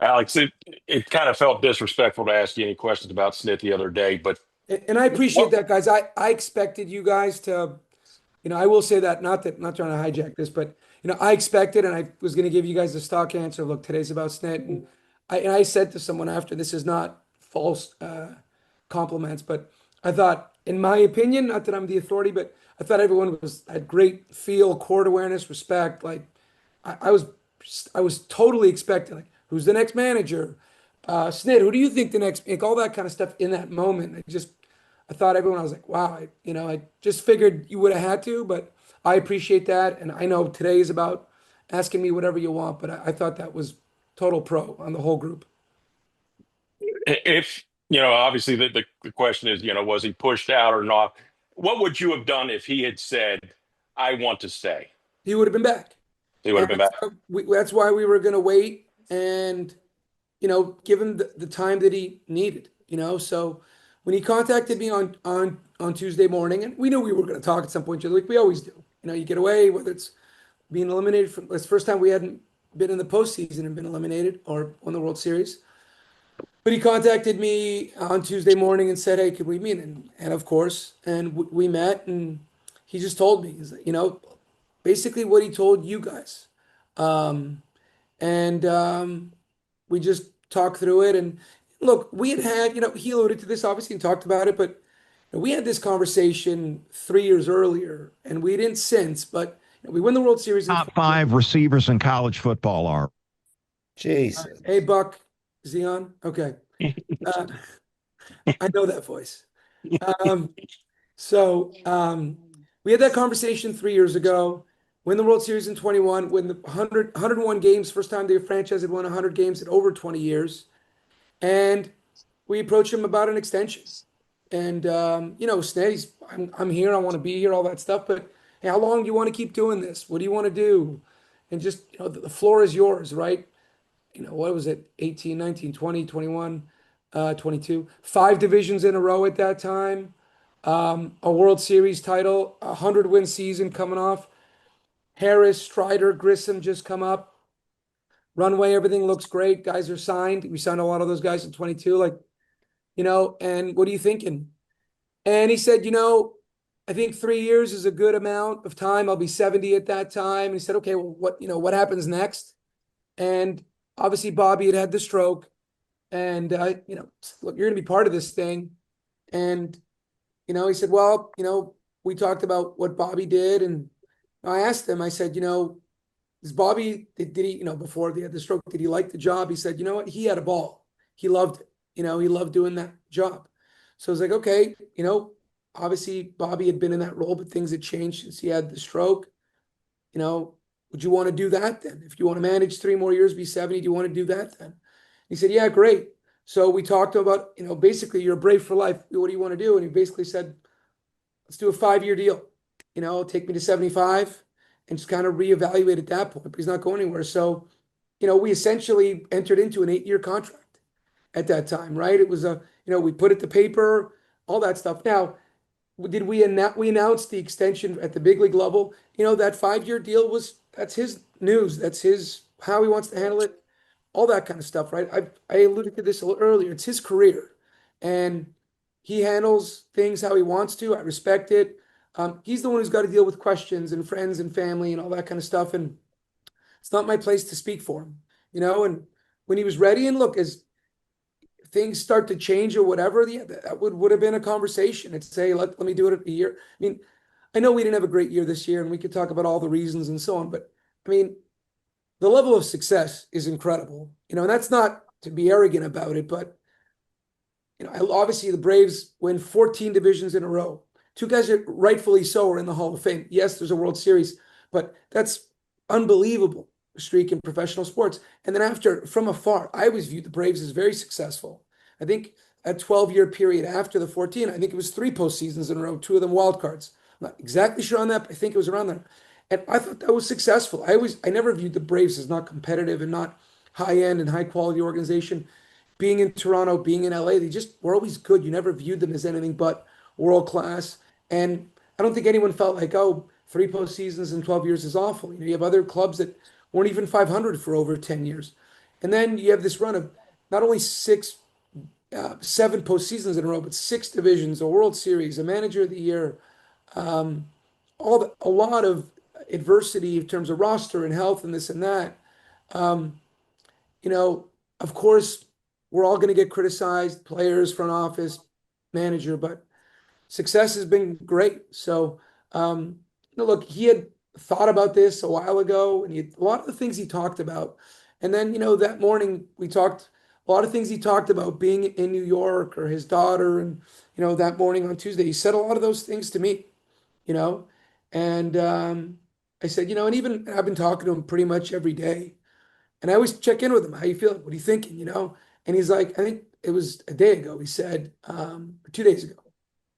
Alex, it kind of felt disrespectful to ask you any questions about Snit the other day, but And I appreciate what? that, guys. I expected you guys to, I will say that, not trying to hijack this, but I expected, and I was going to give you guys the stock answer. Look, today's about Snit, and I said to someone after, this is not false compliments, but I thought, in my opinion, not that I'm the authority, but I thought everyone had great feel, court awareness, respect. Like I was, I was totally expecting, like, who's the next manager? Snit, who do you think the next, like, all that kind of stuff in that moment. I thought everyone, I was like, wow, I just figured you would have had to, but I appreciate that. And I know today is about asking me whatever you want, but I thought that was total pro on the whole group. If, obviously the question is, was he pushed out or not? What would you have done if he had said, I want to stay? He would have been back. He would And have been back. that's why we were going to wait and, give him the time that he needed, So when he contacted me on Tuesday morning, and we knew we were going to talk at some point, like we always do. You get away, whether it's being eliminated from, it's the first time we hadn't been in the postseason and been eliminated or won the World Series. But he contacted me on Tuesday morning and said, "Hey, could we meet?" And of course, and we met, and he just told me, he's like, basically what he told you guys. And we just talked through it. And look, we had, he alluded to this obviously and talked about it, but we had this conversation 3 years earlier, and we didn't since, but we win the World Series in Top five receivers in college football are. Jesus. Hey, Buck, Zion. Okay. Uh, I know that voice. Um, so we had that conversation 3 years ago. Win the World Series in 21, win the 101 games, first time the franchise had won 100 games in over 20 years. And we approached him about an extension. And, Sneddy's, I'm here, I want to be here, all that stuff. But hey, how long do you want to keep doing this? What do you want to do? And just, the floor is yours, right? What was it? 18, 19, 20, 21, 22. Five divisions in a row at that time. A World Series title, a 100-win season coming off. Harris, Strider, Grissom just come up. Runway, everything looks great. Guys are signed. We signed a lot of those guys in 22. Like, and what are you thinking? And he said, I think 3 years is a good amount of time. I'll be 70 at that time. And he said, okay, well, what happens next? And obviously Bobby had the stroke. And, look, you're going to be part of this thing. And, he said, well, we talked about what Bobby did. And I asked him, I said, is Bobby, did he, before he had the stroke, did he like the job? He said, you know what? He had a ball. He loved it. He loved doing that job. So I was like, okay, obviously Bobby had been in that role, but things had changed since he had the stroke. Would you want to do that then? If you want to manage 3 more years, be 70, do you want to do that then? He said, yeah, great. So we talked about, basically you're brave for life. What do you want to do? And he basically said, let's do a 5-year deal. Take me to 75 and just kind of reevaluate at that point, but he's not going anywhere. So, we essentially entered into an 8-year contract at that time, right? It was we put it to paper, all that stuff. Now, did we announced the extension at the big league level? That 5-year deal that's his news. That's how he wants to handle it, all that kind of stuff, right? I alluded to this a little earlier. It's his career, and he handles things how he wants to. I respect it. He's the one who's got to deal with questions and friends and family and all that kind of stuff. And it's not my place to speak for him, And when he was ready, and look, as things start to change or whatever, yeah, that would have been a conversation. It's say, let me do it a year. I mean, I know we didn't have a great year this year, and we could talk about all the reasons and so on, but I mean, the level of success is incredible, and that's not to be arrogant about it, but obviously the Braves win 14 divisions in a row. Two guys that rightfully so are in the Hall of Fame. Yes, there's a World Series, but that's unbelievable streak in professional sports. And then after, from afar, I always viewed the Braves as very successful. I think a 12-year period after the 14, I think it was 3 postseasons in a row, 2 of them wild cards. I'm not exactly sure on that, but I think it was around there. And I thought that was successful. I never viewed the Braves as not competitive and not high end and high quality organization. Being in Toronto, being in LA, they just were always good. You never viewed them as anything but world class. And I don't think anyone felt like, oh, 3 postseasons in 12 years is awful. You have other clubs that weren't even 500 for over 10 years. And then you have this run of not only seven postseasons in a row, but six divisions, a World Series, a Manager of the Year, um, a lot of adversity in terms of roster and health and this and that. Um, you know, of course, we're all going to get criticized, players, front office, manager, but success has been great. So, look, he had thought about this a while ago, and a lot of the things he talked about. And then, that morning we talked a lot of things he talked about being in New York or his daughter, and that morning on Tuesday, he said a lot of those things to me, you know, and I said, and even I've been talking to him pretty much every day. And I always check in with him. How you feeling? What are you thinking? And he's like, I think it was a day ago. He said, or 2 days ago,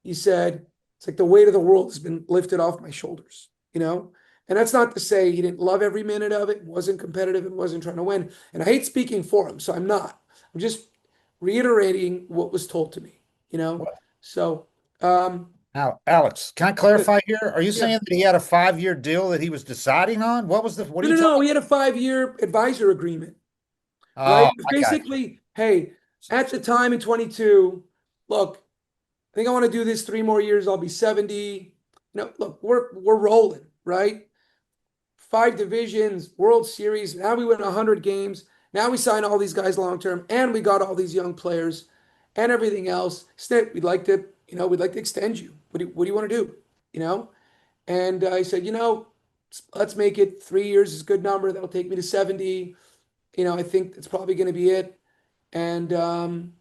he said, it's like the weight of the world has been lifted off my shoulders, And that's not to say he didn't love every minute of it, wasn't competitive, and wasn't trying to win. And I hate speaking for him, so I'm not. I'm just reiterating what was told to me. So, Now, Alex, can I clarify here? Are you yeah. saying that he had a 5-year deal that he was deciding on? What are you No. talking? He had a 5-year advisor agreement, right? Oh, It was I got you. basically, hey, at the time in 22, look, I think I want to do this 3 more years. I'll be 70. Look, we're rolling, right? 5 divisions, World Series. Now we win 100 games. Now we sign all these guys long term, and we got all these young players, and everything else. Snit, we'd like to extend you. What do you want to do? And I said, let's make it 3 years is a good number. That'll take me to 70. I think that's probably going to be it. And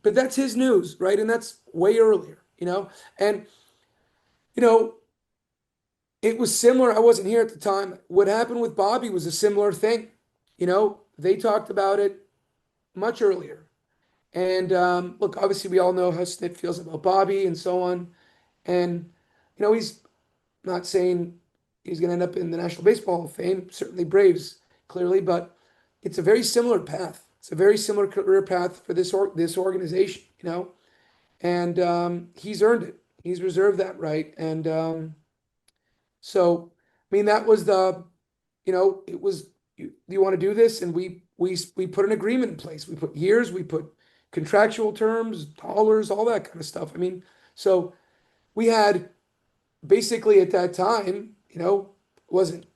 but that's his news, right? And that's way earlier. And you know, it was similar. I wasn't here at the time. What happened with Bobby was a similar thing. They talked about it much earlier. And look, obviously, we all know how Snit feels about Bobby and so on. And he's not saying he's going to end up in the National Baseball Hall of Fame. Certainly Braves, clearly, but it's a very similar path. It's a very similar career path for this organization. And he's earned it. He's reserved that right. And so, I mean, that was it was you want to do this, and we put an agreement in place. We put years, we put contractual terms, dollars, all that kind of stuff. I mean, so we had basically at that time, wasn't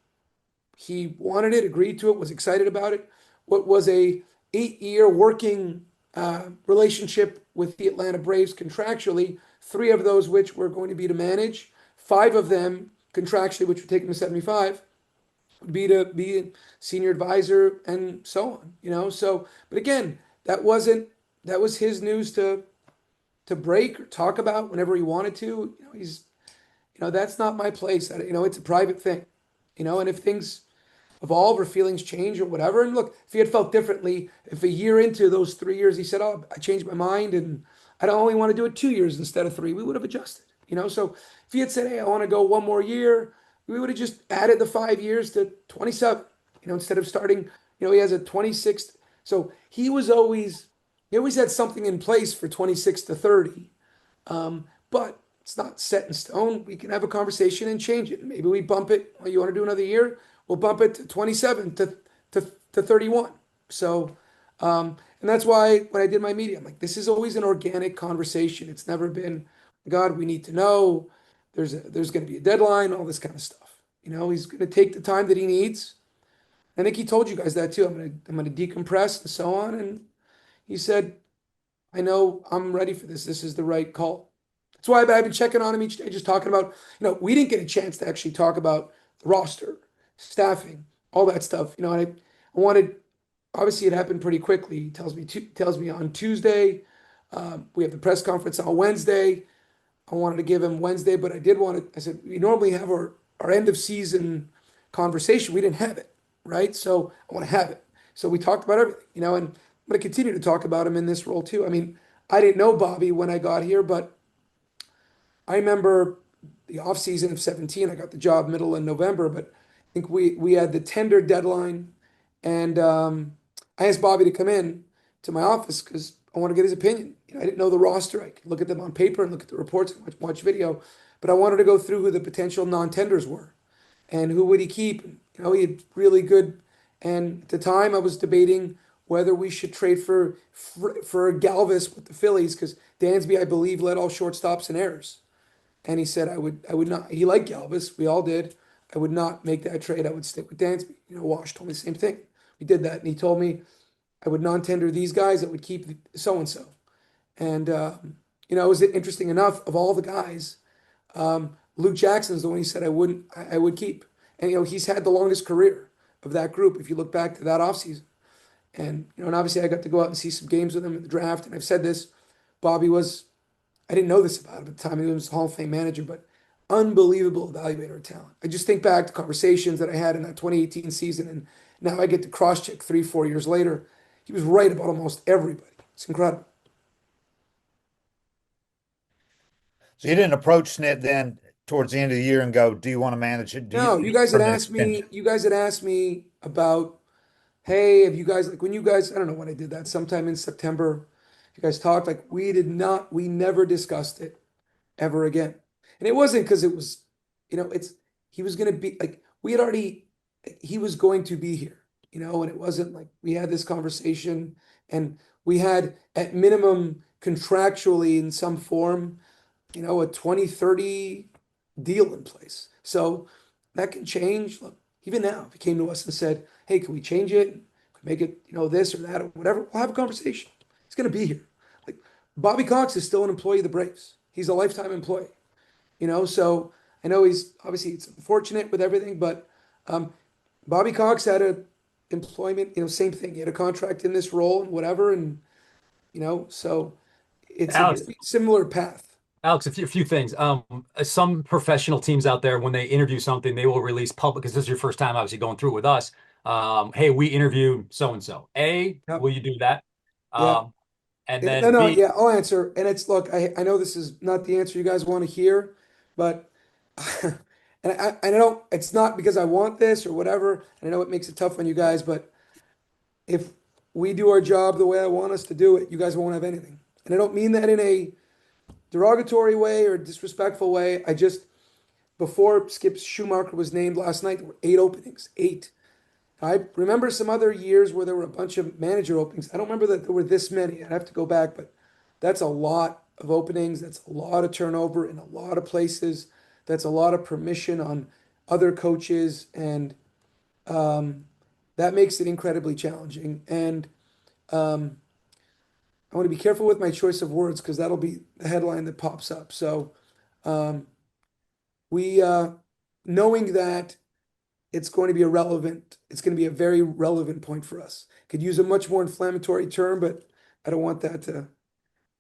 he wanted it, agreed to it, was excited about it. What was a 8-year working relationship with the Atlanta Braves contractually, 3 of those which were going to be to manage, 5 of them contractually, which would take him to 75, would be to be a senior advisor and so on. So, but again, that was his news to break or talk about whenever he wanted to. That's not my place. It's a private thing. And if things evolve or feelings change or whatever, and look, if he had felt differently, if a year into those 3 years he said, "Oh, I changed my mind and I don't only want to do it 2 years instead of 3," we would have adjusted. So if he had said, "Hey, I want to go 1 more year," we would have just added the 5 years to 27. Instead of starting, he has a 26th. So he always had something in place for 26 to 30. But it's not set in stone. We can have a conversation and change it. Maybe we bump it. Oh, you want to do another year? We'll bump it to 27 to 31. So, and that's why when I did my media, I'm like, this is always an organic conversation. It's never been, God, we need to know. There's going to be a deadline, all this kind of stuff. He's going to take the time that he needs. I think he told you guys that too. I'm going to decompress and so on. And he said, I know I'm ready for this. This is the right call. That's why I've been checking on him each day, just talking about, we didn't get a chance to actually talk about the roster, staffing, all that stuff. And I wanted, obviously it happened pretty quickly. He tells me on Tuesday. We have the press conference on Wednesday. I wanted to give him Wednesday, but I said, we normally have our end of season conversation. We didn't have it, right? So I want to have it. So we talked about everything, and I'm going to continue to talk about him in this role too. I mean, I didn't know Bobby when I got here, but I remember the offseason of 17. I got the job middle of November, but I think we had the tender deadline, and I asked Bobby to come in to my office because I want to get his opinion. I didn't know the roster. I could look at them on paper and look at the reports and watch video, but I wanted to go through who the potential non-tenders were and who would he keep. He had really good. And at the time, I was debating whether we should trade for Galvis with the Phillies because Dansby, I believe, led all shortstops in errors. And he said, I would not. He liked Galvis. We all did. I would not make that trade. I would stick with Dansby. Wash told me the same thing. We did that, and he told me I would non-tender these guys. I would keep so and so. And it was interesting enough. Of all the guys, Luke Jackson's the one he said I wouldn't. I would keep. And he's had the longest career of that group. If you look back to that offseason. And obviously I got to go out and see some games with him in the draft. And I've said this, Bobby was, I didn't know this about him at the time. He was a Hall of Fame manager, but unbelievable evaluator of talent. I just think back to conversations that I had in that 2018 season, and now I get to cross-check 3-4 years later. He was right about almost everybody. It's incredible. So you didn't approach Snit then towards the end of the year and go, "Do you want to manage it?" No, you guys had asked me. You guys had asked me about, hey, have you guys when you guys? I don't know when I did that. Sometime in September, you guys talked like we did not. We never discussed it ever again. And it wasn't because it was, he was going to be like, he was going to be here, and it wasn't like we had this conversation and we had at minimum contractually in some form, a 2030 deal in place. So that can change. Look, even now, if he came to us and said, hey, can we change it? Can we make it, this or that or whatever? We'll have a conversation. He's going to be here. Like Bobby Cox is still an employee of the Braves. He's a lifetime employee, so I know he's obviously it's unfortunate with everything, but Bobby Cox had a employment, same thing. He had a contract in this role and whatever, and so it's a Alex, very similar path. Alex, a few things. Some professional teams out there, when they interview something, they will release public, because this is your first time obviously going through with us. Hey, we interviewed so and so. A, Yep. will you do that? Yeah. And No, then B, yeah, I'll answer. And it's look, I know this is not the answer you guys want to hear, but and I know it's not because I want this or whatever. And I know it makes it tough on you guys, but if we do our job the way I want us to do it, you guys won't have anything. And I don't mean that in a derogatory way or disrespectful way. Before Skip Schumacher was named last night, there were 8 openings, 8. I remember some other years where there were a bunch of manager openings. I don't remember that there were this many. I'd have to go back, but that's a lot of openings. That's a lot of turnover in a lot of places. That's a lot of permission on other coaches, and that makes it incredibly challenging. And I want to be careful with my choice of words because that'll be the headline that pops up. So we, knowing that it's going to be it's going to be a very relevant point for us. Could use a much more inflammatory term, but I don't want that to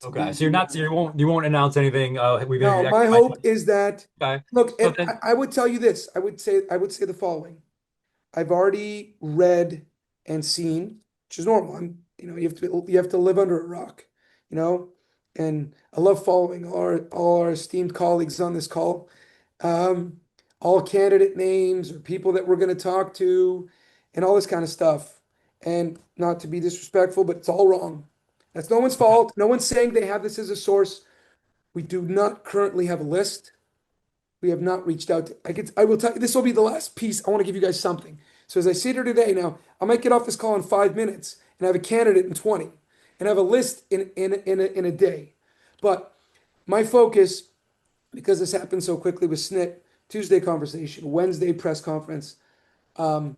okay. be. So you won't announce anything. We've No, interviewed my X, Y, hope is that, okay. look, So and then, I would tell you this. I would say the following. I've already read and seen, which is normal. You have to live under a rock, and I love following all our esteemed colleagues on this call. All candidate names or people that we're going to talk to and all this kind of stuff. And not to be disrespectful, but it's all wrong. That's no one's fault. No one's saying they have this as a source. We do not currently have a list. We have not reached out to, I will tell you, this will be the last piece. I want to give you guys something. So as I sit here today now, I might get off this call in 5 minutes and have a candidate in 20 and have a list in a day. But my focus, because this happened so quickly with Snit, Tuesday conversation, Wednesday press conference, I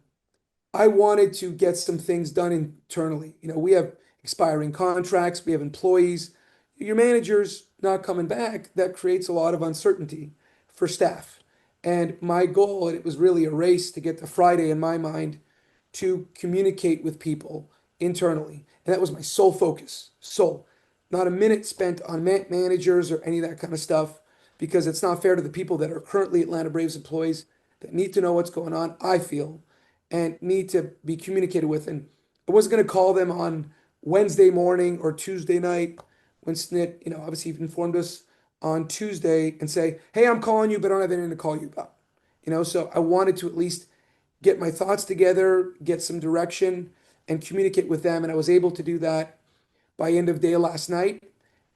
wanted to get some things done internally. We have expiring contracts, we have employees. Your manager's not coming back. That creates a lot of uncertainty for staff. And my goal, and it was really a race to get to Friday in my mind, to communicate with people internally. And that was my sole focus. Not a minute spent on managers or any of that kind of stuff, because it's not fair to the people that are currently Atlanta Braves employees that need to know what's going on, I feel, and need to be communicated with. And I wasn't going to call them on Wednesday morning or Tuesday night when Snit, obviously informed us on Tuesday and say, hey, I'm calling you, but I don't have anything to call you about. So I wanted to at least get my thoughts together, get some direction, and communicate with them. And I was able to do that by end of day last night.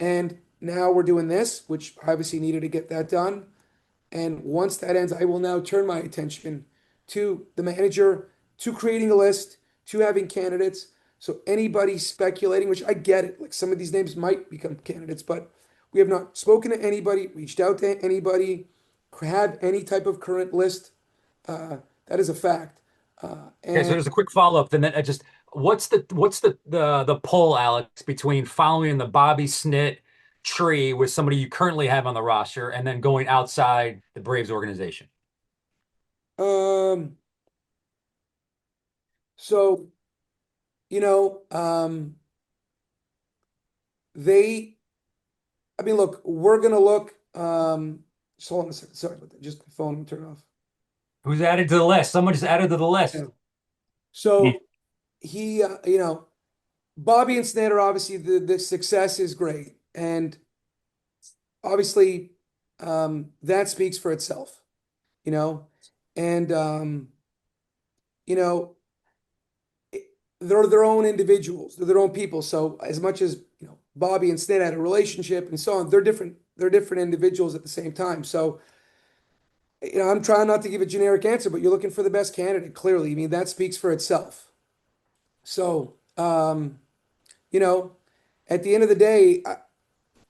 And now we're doing this, which obviously needed to get that done. And once that ends, I will now turn my attention to the manager, to creating a list, to having candidates, So anybody speculating, which I get it, like some of these names might become candidates, but we have not spoken to anybody, reached out to anybody, have any type of current list. That is a fact. Okay, so And there's a quick follow-up. Then I just what's the pull, Alex, between following the Bobby Snit tree with somebody you currently have on the roster and then going outside the Braves organization? um, so you know, they. I mean, look, we're gonna look. Just hold on a second. Sorry about that. Just my phone turned off. Who's added to the list? Someone just added to the list. Yeah. So he, Bobby and Snyder, obviously the success is great, and obviously that speaks for itself, you know, and you know they're their own individuals, they're their own people. So as much as Bobby and Snyder had a relationship and so on, they're different. They're different individuals at the same time. So I'm trying not to give a generic answer, but you're looking for the best candidate. Clearly, I mean that speaks for itself. So you know, at the end of the day, I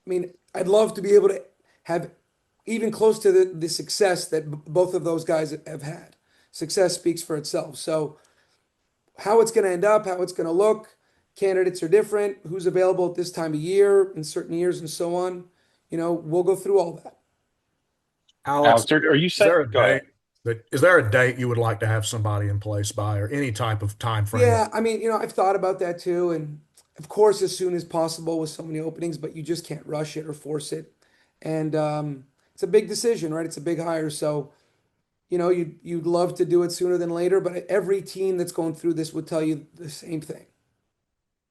mean, I'd love to be able to have even close to the success that both of those guys have had. Success speaks for itself. So, how it's going to end up, how it's going to look, candidates are different, who's available at this time of year, in certain years, and so on. We'll go through all that. Alex, Alex, are you is there saying? a Go ahead. date is there a date you would like to have somebody in place by, or any type of time frame? Yeah, I mean, I've thought about that too, and of course, as soon as possible with so many openings, but you just can't rush it or force it. And it's a big decision, right? It's a big hire, so you'd love to do it sooner than later, but every team that's going through this would tell you the same thing.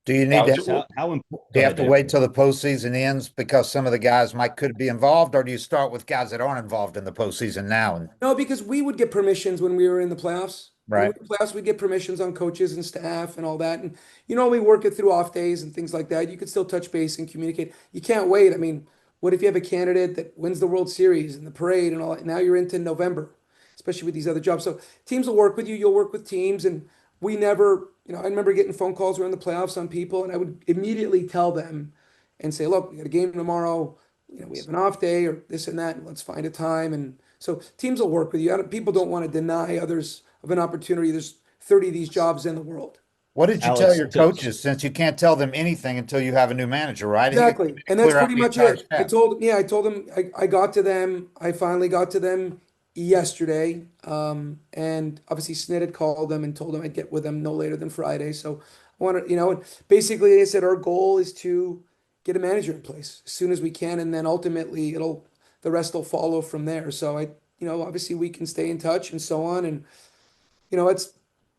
Do you need Alex, to, How important? do you have to wait till the postseason ends because some of the guys could be involved, or do you start with guys that aren't involved in the postseason now? And No, because we would get permissions when we were in the playoffs. When we right. were in the playoffs, we'd get permissions on coaches and staff and all that. And we work it through off days and things like that. You could still touch base and communicate. You can't wait. I mean, what if you have a candidate that wins the World Series and the parade and all that? Now you're into November, especially with these other jobs. So teams will work with you. You'll work with teams. And we never, I remember getting phone calls around the playoffs on people, and I would immediately tell them and say, look, we got a game tomorrow. We have an off day or this and that, and let's find a time. And so teams will work with you. People don't want to deny others of an opportunity. There's 30 of these jobs in the world. What did you tell Alex, your coaches, since you can't tell them anything until you have a new manager, right? Exactly. And that's Clear out pretty the much entire it. staff. I told them, I got to them. I finally got to them yesterday. And obviously Snit had called them and told them I'd get with them no later than Friday. So I wanted, and basically they said our goal is to get a manager in place as soon as we can. And then ultimately the rest will follow from there. So obviously we can stay in touch and so on. And,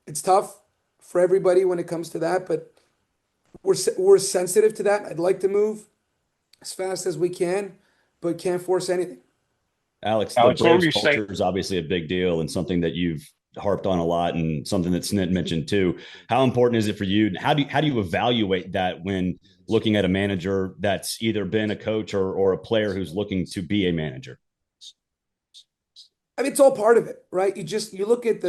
it's tough for everybody when it comes to that, but we're sensitive to that. I'd like to move as fast as we can, but can't force anything. Alex, the Alex, what were Braves you saying? culture is obviously a big deal and something that you've harped on a lot, and something that Snit mentioned too. How important is it for you? How do you evaluate that when looking at a manager that's either been a coach or a player who's looking to be a manager? I mean, it's all part of it, right? You look at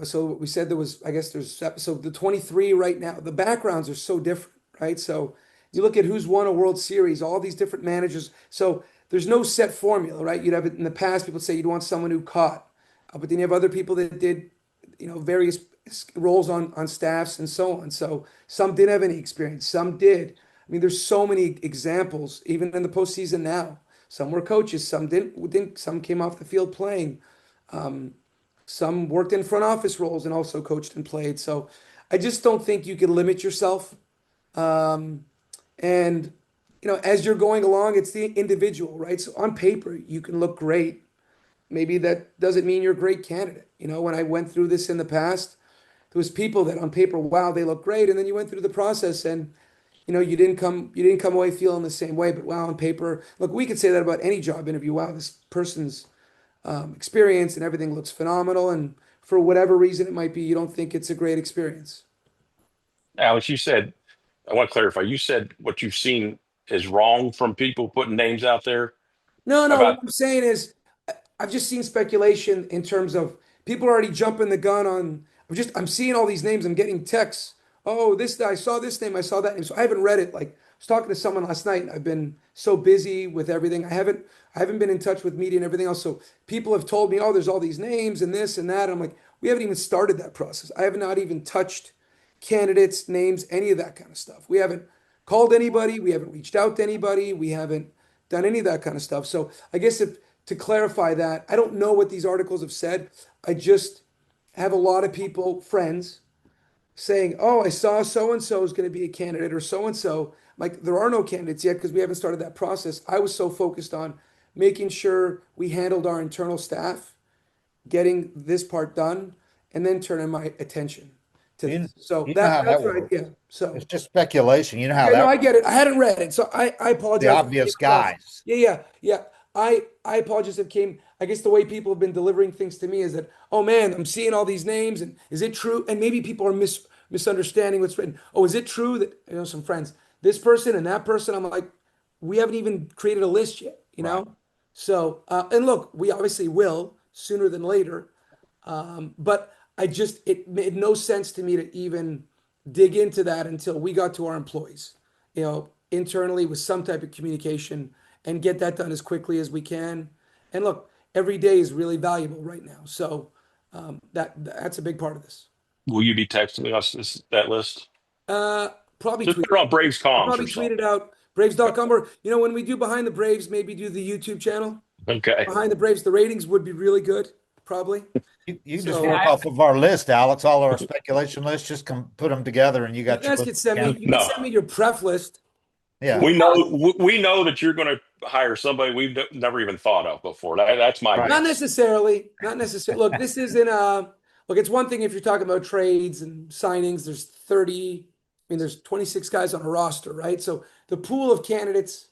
so we said there was, I guess there's, so the 23 right now, the backgrounds are so different, right? So you look at who's won a World Series, all these different managers. So there's no set formula, right? You'd have it in the past, people say you'd want someone who caught, but then you have other people that did, various roles on staffs and so on. So some didn't have any experience, some did. I mean, there's so many examples, even in the postseason now. Some were coaches, some didn't, some came off the field playing. Some worked in front office roles and also coached and played. So I just don't think you can limit yourself. And as you're going along, it's the individual, right? So on paper, you can look great. Maybe that doesn't mean you're a great candidate. When I went through this in the past, there was people that on paper, wow, they look great, and then you went through the process and you didn't come away feeling the same way. But wow, on paper, look, we could say that about any job interview. Wow, this person's experience and everything looks phenomenal, and for whatever reason it might be, you don't think it's a great experience. Alex, you said, I want to clarify, you said what you've seen is wrong from people putting names out there No, about. what I'm saying is I've just seen speculation in terms of people are already jumping the gun on. I'm seeing all these names. I'm getting texts oh, I saw this name, I saw that name. So I haven't read it. Like I was talking to someone last night, and I've been so busy with everything. I haven't been in touch with media and everything else. So people have told me, oh, there's all these names and this and that. And I'm like, we haven't even started that process. I have not even touched candidates, names, any of that kind of stuff. We haven't called anybody. We haven't reached out to anybody. We haven't done any of that kind of stuff. So I guess if to clarify that, I don't know what these articles have said. I just have a lot of people, friends, saying, "Oh, I saw so and so is going to be a candidate or so and so." Like there are no candidates yet because we haven't started that process. I was so focused on making sure we handled our internal staff, getting this part done, and then turning my attention to You, this. So you know that how that that's what I works. yeah. So It's just speculation. You know how okay, no, that I works. get it. I hadn't read it, so I The apologize. If it obvious came across- guys. Yeah. I apologize if it came. I guess the way people have been delivering things to me is that, oh man, I'm seeing all these names, and is it true? And maybe people are misunderstanding what's written. Oh, is it true that some friends, this person and that person? I'm like, we haven't even created a list yet, Right. So and look, we obviously will sooner than later. But it made no sense to me to even dig into that until we got to our employees, internally with some type of communication and get that done as quickly as we can. And look, every day is really valuable right now. So that's a big part of this. Will you be texting us that list? Uh, probably Just tweet. put it on Braves I'll comms or probably tweet something. it out, Braves.com, or when we do Behind the Braves, maybe do the YouTube channel. Okay. Behind the Braves, the ratings would be really good, probably. You just So work off of our list, Alex. All our speculation lists. Just put them together, and you you got your guys list. could send me. again. You can No, send me your pref list. Yeah. we know that you're going to hire somebody we've never even thought of before. That's my Right. Not guess. necessarily. Not necessarily. Look, this isn't look, it's one thing if you're talking about trades and signings, there's 30, there's 26 guys on a roster, right? So the pool of candidates,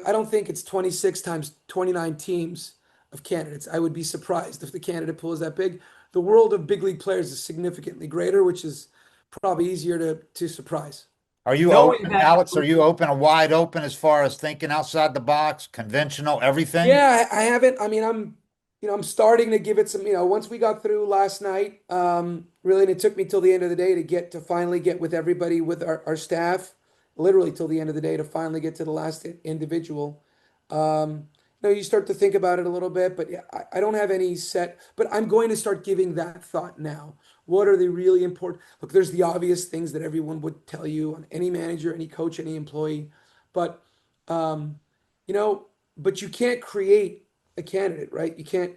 I don't think it's 26 times 29 teams of candidates. I would be surprised if the candidate pool is that big. The world of big league players is significantly greater, which is probably easier to surprise. Are you Knowing open, that, Alex? Are you open or wide open as far as thinking outside the box, conventional, everything? Yeah, I haven't. I'm starting to give it some, once we got through last night, really, and it took me till the end of the day to finally get with everybody, with our staff, literally till the end of the day to finally get to the last individual. You start to think about it a little bit, but yeah, I don't have any set, but I'm going to start giving that thought now. What are the really important? Look, there's the obvious things that everyone would tell you on any manager, any coach, any employee, but, um, you know, but you can't create a candidate, right? You can't.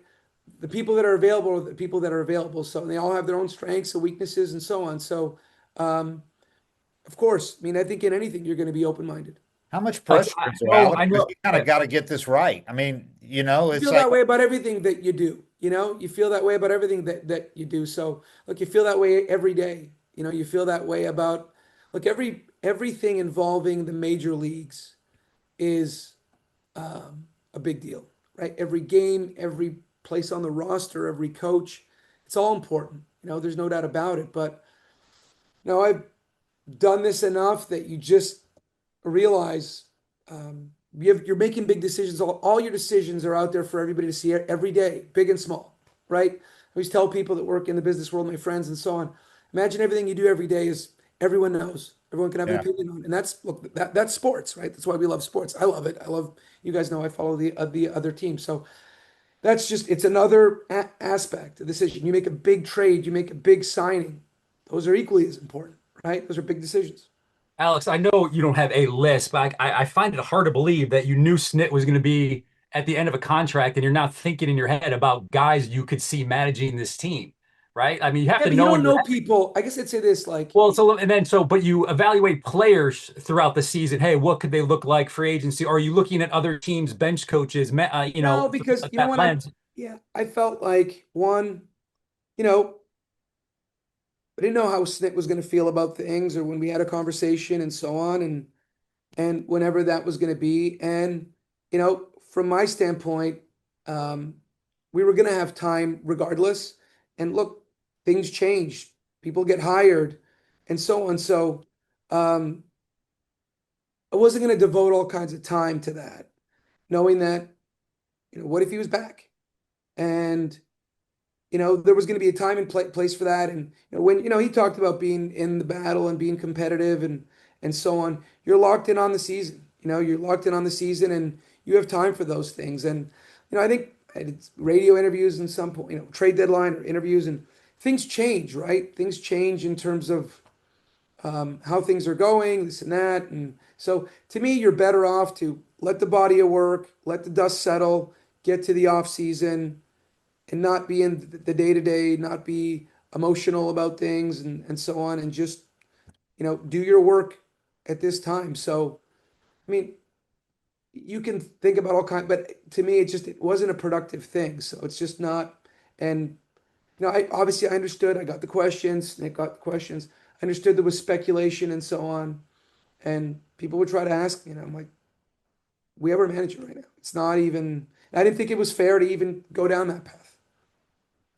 The people that are available are the people that are available. So they all have their own strengths and weaknesses and so on. So, of course, I think in anything you're going to be open-minded. How much like, pressure I is there, know, Alex? I Because know. you kind of got to get this right. I mean, You it's feel like that way about everything that you do. You feel that way about everything that you do. So, look, you feel that way every day. You feel that way about, look, everything involving the major leagues is a big deal, right? Every game, every place on the roster, every coach, it's all important. There's no doubt about it. But I've done this enough that you just realize you're making big decisions. All your decisions are out there for everybody to see every day, big and small, right? I always tell people that work in the business world, my friends and so on, imagine everything you do every day is everyone knows. Everyone can have an Yeah. opinion on, and that's sports, right? That's why we love sports. I love it. I love you guys know I follow the other team, so it's another aspect of the decision. You make a big trade, you make a big signing. Those are equally as important, right? Those are big decisions. Alex, I know you don't have a list, but I find it hard to believe that you knew Snit was going to be at the end of a contract and you're not thinking in your head about guys you could see managing this team, right? I mean, you have Yeah, to but you know in don't your know head. people. I guess I'd say this, like, Well, but you evaluate players throughout the season. Hey, what could they look like free agency? Or are you looking at other teams, bench coaches, no, because through you know that what lens? I felt like one, you know, I didn't know how Snit was going to feel about things or when we had a conversation and so on, and whenever that was going to be. And, from my standpoint, um, we were going to have time regardless. And look, things change, people get hired and so on. So, um, I wasn't going to devote all kinds of time to that, knowing that, what if he was back? And there was going to be a time and place for that. And when he talked about being in the battle and being competitive and so on, you're locked in on the season. You're locked in on the season, and you have time for those things. And I think it's radio interviews and some point, trade deadline or interviews, and things change, right? Things change in terms of how things are going, this and that. And so to me, you're better off to let the body of work, let the dust settle, get to the off season, and not be in the day to day, not be emotional about things and so on, and just do your work at this time. So I mean, you can think about all kinds, but to me, it wasn't a productive thing. So it's just not. And I understood. I got the questions. Nick got the questions. I understood there was speculation and so on, and people would try to ask. I'm like, we have our manager right now. It's not even. I didn't think it was fair to even go down that path.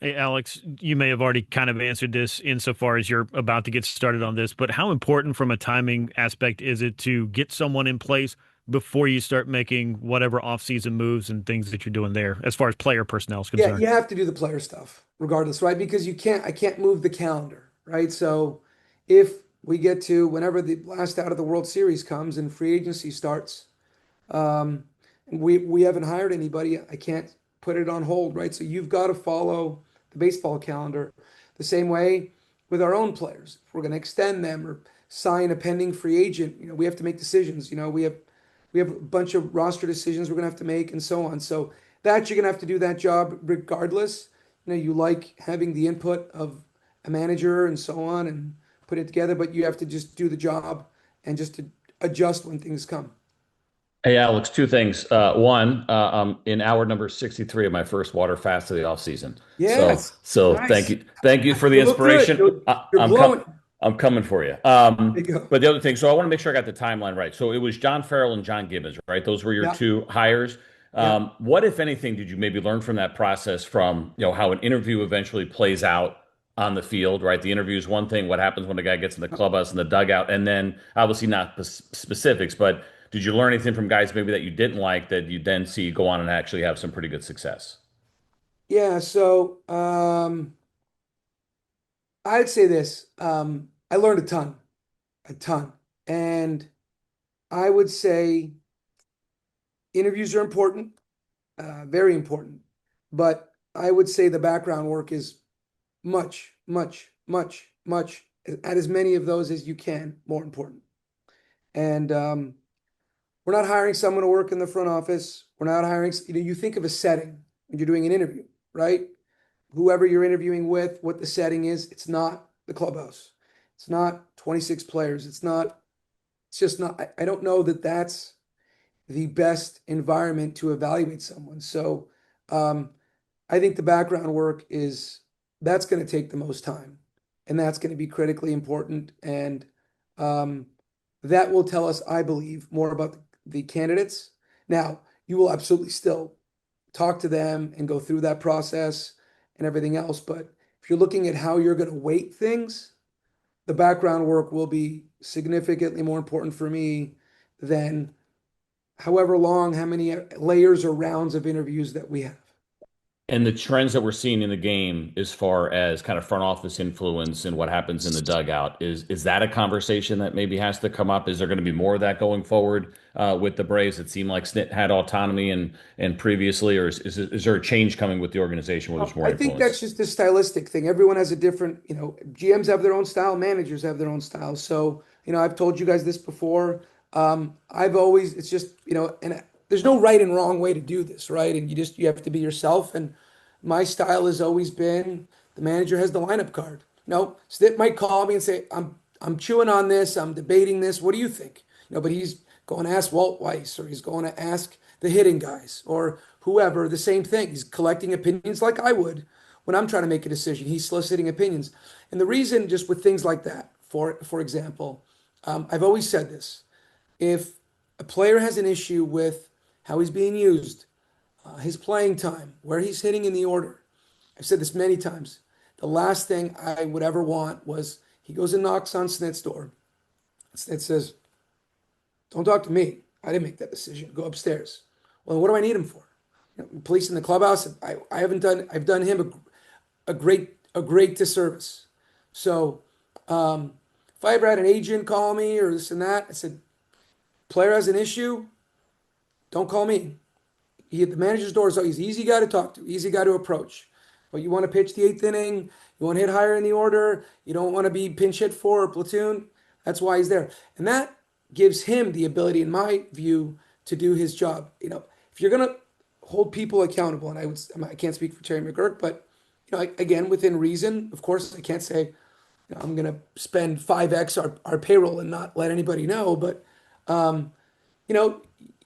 Hey, Alex, you may have already kind of answered this insofar as you're about to get started on this, but how important from a timing aspect is it to get someone in place before you start making whatever off-season moves and things that you're doing there, as far as player personnel is Yeah, concerned? you have to do the player stuff regardless, right? Because I can't move the calendar, right? So if we get to whenever the last out of the World Series comes and free agency starts, and we haven't hired anybody, I can't put it on hold, right? So you've got to follow the baseball calendar the same way with our own players. If we're going to extend them or sign a pending free agent, we have to make decisions. We have a bunch of roster decisions we're going to have to make and so on. So that you're going to have to do that job regardless. You like having the input of a manager and so on and put it together, but you have to just do the job and just to adjust when things come. Hey, Alex, two things. One, I'm in hour number 63 of my first water fast of the off season. Yes. So Nice. thank you for the You look good. inspiration. You're blowing. I'm coming for you. There you go. But the other thing, so I want to make sure I got the timeline right. So it was John Farrell and John Gibbons, right? Those were your Yeah. two hires. Yeah. What, if anything, did you maybe learn from that process from, how an interview eventually plays out on the field, right? The interview is one thing. What happens when the guy gets in the clubhouse and the dugout? And then obviously not specifics, but did you learn anything from guys maybe that you didn't like that you then see go on and actually have some pretty good success? Yeah. So I'd say this. I learned a ton. And I would say interviews are important, very important. But I would say the background work is much, much, much, much, at as many of those as you can, more important. And we're not hiring someone to work in the front office. We're not hiring, you think of a setting when you're doing an interview, right? Whoever you're interviewing with, what the setting is, it's not the clubhouse. It's not 26 players. It's just not, I don't know that that's the best environment to evaluate someone. So I think the background work that's going to take the most time, and that's going to be critically important. And that will tell us, I believe, more about the candidates. Now, you will absolutely still talk to them and go through that process and everything else. But if you're looking at how you're going to weight things, the background work will be significantly more important for me than however long, how many layers or rounds of interviews that we have. And the trends that we're seeing in the game as far as kind of front office influence and what happens in the dugout, is that a conversation that maybe has to come up? Is there going to be more of that going forward with the Braves? It seemed like Snit had autonomy and previously, or is there a change coming with the organization where there's more I influence? think that's just a stylistic thing. Everyone has a different, GMs have their own style, managers have their own style. So, I've told you guys this before. It's just, and there's no right and wrong way to do this, right? And you have to be yourself. And my style has always been the manager has the lineup card. Snit might call me and say, I'm chewing on this, I'm debating this. What do you think? But he's going to ask Walt Weiss, or he's going to ask the hitting guys or whoever, the same thing. He's collecting opinions like I would when I'm trying to make a decision. He's soliciting opinions. And the reason, just with things like that, for example, I've always said this. If a player has an issue with how he's being used, his playing time, where he's hitting in the order, I've said this many times. The last thing I would ever want was he goes and knocks on Snit's door. Snit says, "Don't talk to me. I didn't make that decision. Go upstairs." Well, what do I need him for? Police in the clubhouse. I've done him a great disservice. So if I ever had an agent call me or this and that, I said, player has an issue, don't call me. The manager's door is always easy guy to talk to, easy guy to approach. But you want to pitch the 8th inning, you want to hit higher in the order, you don't want to be pinch hit for or platoon. That's why he's there. And that gives him the ability, in my view, to do his job. If you're gonna hold people accountable, and I can't speak for Terry McGurk, but again, within reason, of course, I can't say I'm gonna spend 5x our payroll and not let anybody know. But you know,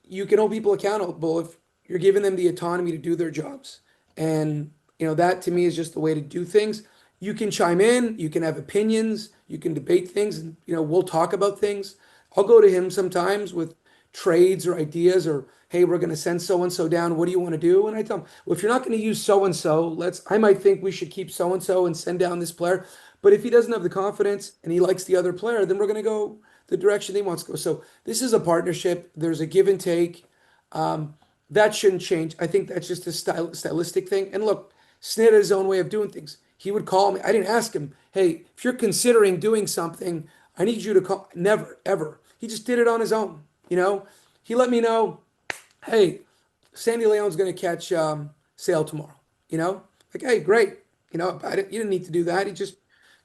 you can hold people accountable if you're giving them the autonomy to do their jobs. And, that to me is just the way to do things. You can chime in, you can have opinions, you can debate things, and, we'll talk about things. I'll go to him sometimes with trades or ideas or, hey, we're going to send so-and-so down. What do you want to do? And I tell him, well, if you're not going to use so-and-so, I might think we should keep so-and-so and send down this player. But if he doesn't have the confidence and he likes the other player, then we're going to go the direction he wants to go. So this is a partnership. There's a give and take. That shouldn't change. I think that's just a stylistic thing. And look, Snit had his own way of doing things. He would call me. I didn't ask him, hey, if you're considering doing something, I need you to call. Never, ever. He just did it on his own. He let me know, hey, Sandy Leon's going to catch Sale tomorrow. Like, hey, great. You didn't need to do that. He just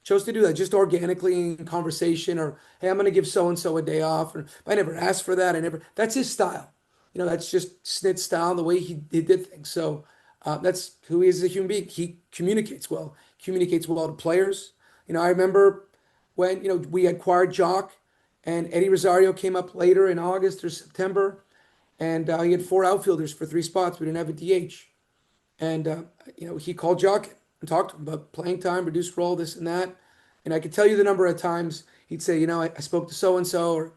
chose to do that just organically in conversation, or, hey, I'm going to give so-and-so a day off. Or I never asked for that. That's his style. That's just Snit's style, the way he did things. So that's who he is as a human being. He communicates well to players. I remember when, we acquired Jock and Eddie Rosario came up later in August or September, and he had 4 outfielders for 3 spots. We didn't have a DH. And, he called Jock and talked to him about playing time, reduced role, this and that. And I could tell you the number of times he'd say, I spoke to so-and-so, or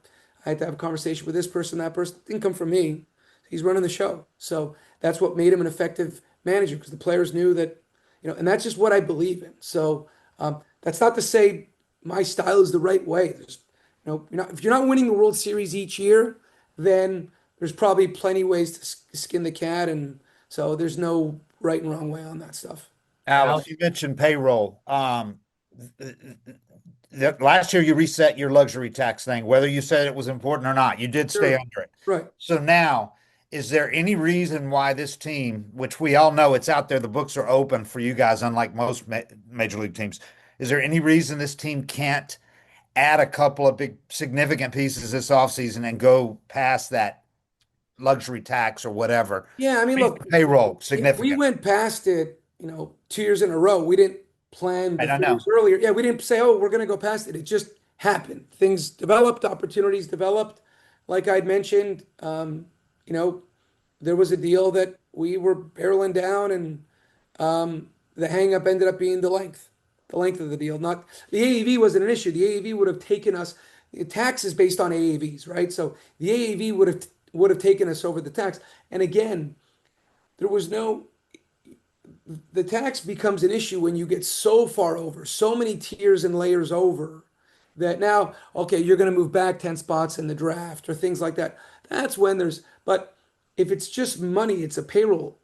I had to have a conversation with this person, that person. It didn't come from me. He's running the show. So that's what made him an effective manager, because the players knew that, and that's just what I believe in. So that's not to say my style is the right way. There's, if you're not winning the World Series each year, then there's probably plenty ways to skin the cat. And so there's no right and wrong way on that stuff. Alex, you mentioned payroll. Last year you reset your luxury tax thing, whether you said it was important or not. You did stay Sure. under it. Right. So now, is there any reason why this team, which we all know it's out there, the books are open for you guys, unlike most major league teams, is there any reason this team can't add a couple of big significant pieces this offseason and go past that luxury tax or whatever? Yeah, I mean, look, payroll we significant. went past it, 2 years in a row. We didn't plan the I don't 3 know. years earlier. Yeah, we didn't say, oh, we're going to go past it. It just happened. Things developed, opportunities developed. Like I'd mentioned, there was a deal that we were barreling down, and the hang up ended up being the length of the deal. Not the AAV wasn't an issue. The AAV would have taken us. The tax is based on AAVs, right? So the AAV would have taken us over the tax. And again, there was no. The tax becomes an issue when you get so far over, so many tiers and layers over, that now, okay, you're going to move back 10 spots in the draft or things like that. That's when but if it's just money, it's a payroll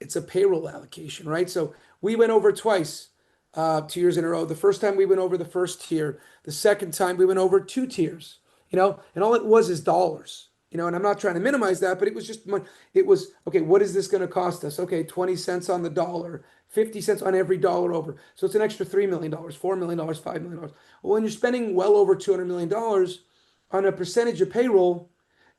allocation, right? So we went over twice, 2 years in a row. The first time we went over the first tier, the second time we went over 2 tiers, and all it was is dollars, and I'm not trying to minimize that, but it was just money. It was, okay, what is this going to cost us? Okay, 20 cents on the dollar, 50 cents on every dollar over. So it's an extra $3 million, $4 million, $5 million. Well, when you're spending well over $200 million on a percentage of payroll,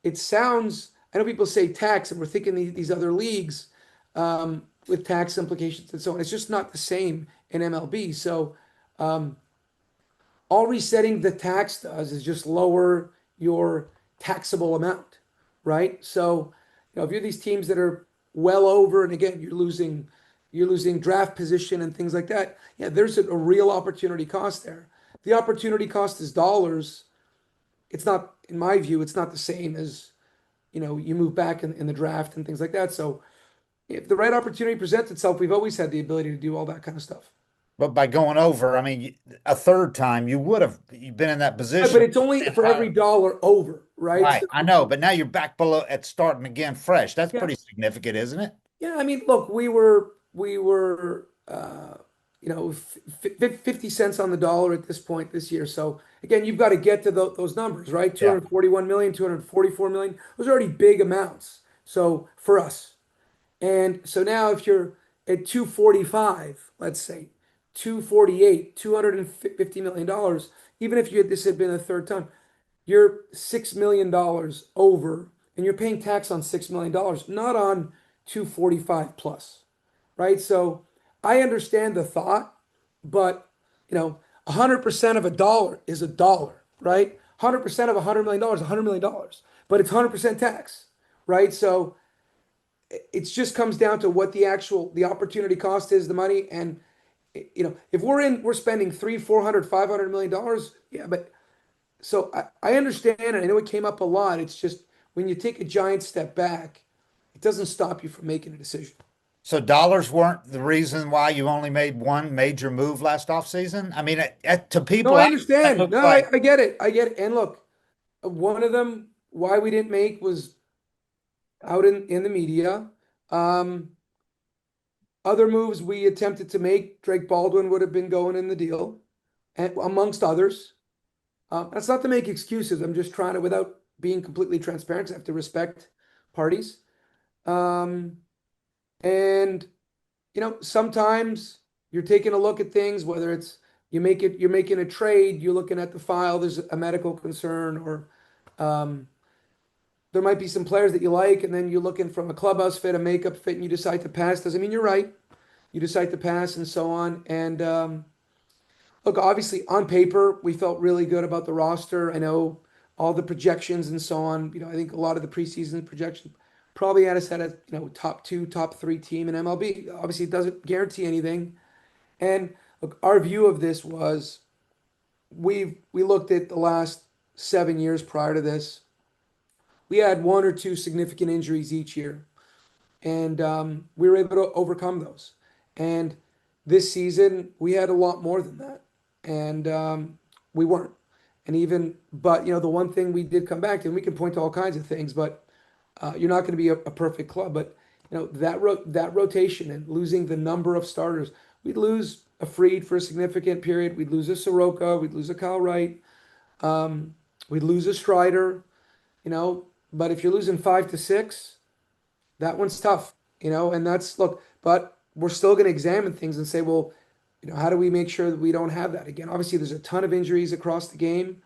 it sounds, I know people say tax, and we're thinking these other leagues with tax implications and so on. It's just not the same in MLB. So all resetting the tax does is just lower your taxable amount, right? So, if you're these teams that are well over, and again, you're losing draft position and things like that. Yeah, there's a real opportunity cost there. The opportunity cost is dollars. It's not, in my view, it's not the same as, you move back in the draft and things like that. So if the right opportunity presents itself, we've always had the ability to do all that kind of stuff. But by going over, I mean, a third time, you've been in that position. But it's only for every dollar over, right? Right, So, I know, but now you're back below at starting again fresh. That's Yeah. pretty significant, isn't it? yeah, I mean, look, we were 50 cents on the dollar at this point this year. So again, you've got to get to those numbers, right? 241 million, 244 million. Those are already big amounts. So for us. And so now if you're at 245, let's say 248, $250 million, even if this had been a third time, you're $6 million over, and you're paying tax on $6 million, not on 245 plus, right? So I understand the thought, but 100% of a dollar is a dollar, right? 100% of $100 million is $100 million, but it's 100% tax, right? So it just comes down to what the opportunity cost is, the money. And if we're spending 300, 400, $500 million, yeah, but so I understand, and I know it came up a lot. It's just when you take a giant step back, it doesn't stop you from making a decision. So dollars weren't the reason why you only made one major move last offseason? I mean, to people, No, I that understand. looks No, like I get it. I get it. And look, one of them, why we didn't make was out in the media. Other moves we attempted to make, Drake Baldwin would have been going in the deal, and amongst others. That's not to make excuses. I'm just trying to, without being completely transparent, I have to respect parties. And sometimes you're taking a look at things, whether it's you're making a trade, you're looking at the file, there's a medical concern, or there might be some players that you like, and then you're looking from a clubhouse fit, a makeup fit, and you decide to pass. Doesn't mean you're right. You decide to pass and so on. And look, obviously on paper, we felt really good about the roster. I know all the projections and so on. I think a lot of the preseason projections probably had us at a top 2, top 3 team in MLB. Obviously, it doesn't guarantee anything. And look, our view of this was we looked at the last 7 years prior to this. We had 1 or 2 significant injuries each year, and we were able to overcome those. And this season, we had a lot more than that, and we weren't. But the one thing we did come back to, and we can point to all kinds of things, but you're not going to be a perfect club. But that rotation and losing the number of starters, we'd lose a Fried for a significant period. We'd lose a Soroka. We'd lose a Kyle Wright. We'd lose a Strider. But if you're losing 5 to 6, that one's tough. And look. But we're still going to examine things and say, well, how do we make sure that we don't have that again? Obviously, there's a ton of injuries across the game,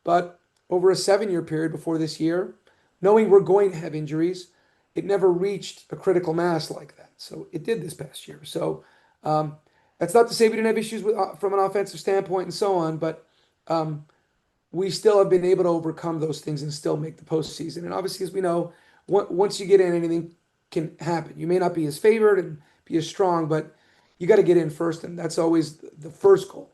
but over a 7-year period before this year, knowing we're going to have injuries, it never reached a critical mass like that. So it did this past year. So that's not to say we didn't have issues from an offensive standpoint and so on, but we still have been able to overcome those things and still make the postseason. And obviously, as we know, once you get in, anything can happen. You may not be as favored and be as strong, but you got to get in first, and that's always the first goal.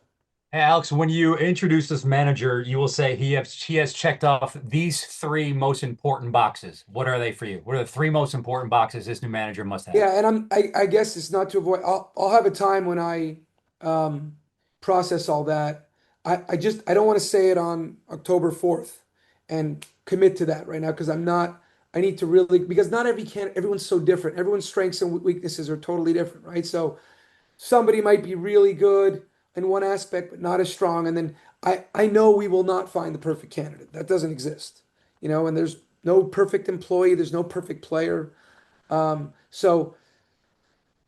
Hey, Alex, when you introduce this manager, you will say he has checked off these 3 most important boxes. What are they for you? What are the 3 most important boxes this new manager must have? Yeah, and I guess it's not to avoid. I'll have a time when I process all that. I don't want to say it on October 4th and commit to that right now because I'm not. I need to really, because not everyone's so different. Everyone's strengths and weaknesses are totally different, right? So somebody might be really good in one aspect, but not as strong. And then I know we will not find the perfect candidate. That doesn't exist, and there's no perfect employee. There's no perfect player. So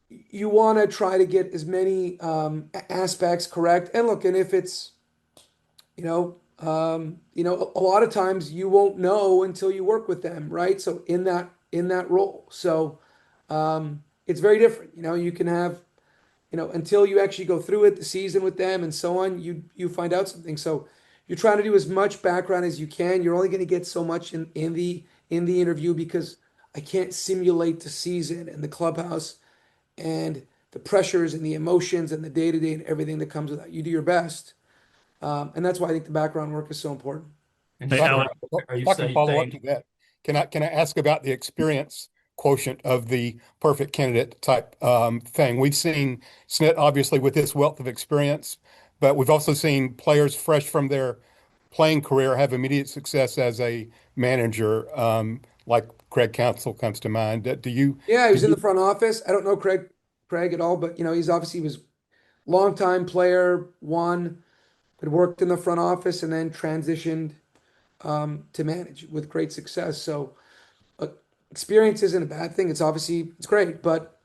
you want to try to get as many aspects correct. And look, and if it's, a lot of times you won't know until you work with them, right? So in that role, so it's very different. You can have, until you actually go through it, the season with them and so on, you find out something. So you're trying to do as much background as you can. You're only going to get so much in the interview because I can't simulate the season and the clubhouse and the pressures and the emotions and the day-to-day and everything that comes with that. You do your best. And that's why I think the background work is so important. And Hey, Sean, Alex, are you If I can follow up saying to that, can I ask about the experience quotient of the perfect candidate type thing? We've seen Snit obviously with his wealth of experience, but we've also seen players fresh from their playing career have immediate success as a manager, like Craig Counsell comes to mind. Do you? Yeah, he was in the front office. I don't know Craig at all, but he's obviously was longtime player, won, had worked in the front office and then transitioned to manage with great success. So experience isn't a bad thing. It's great, but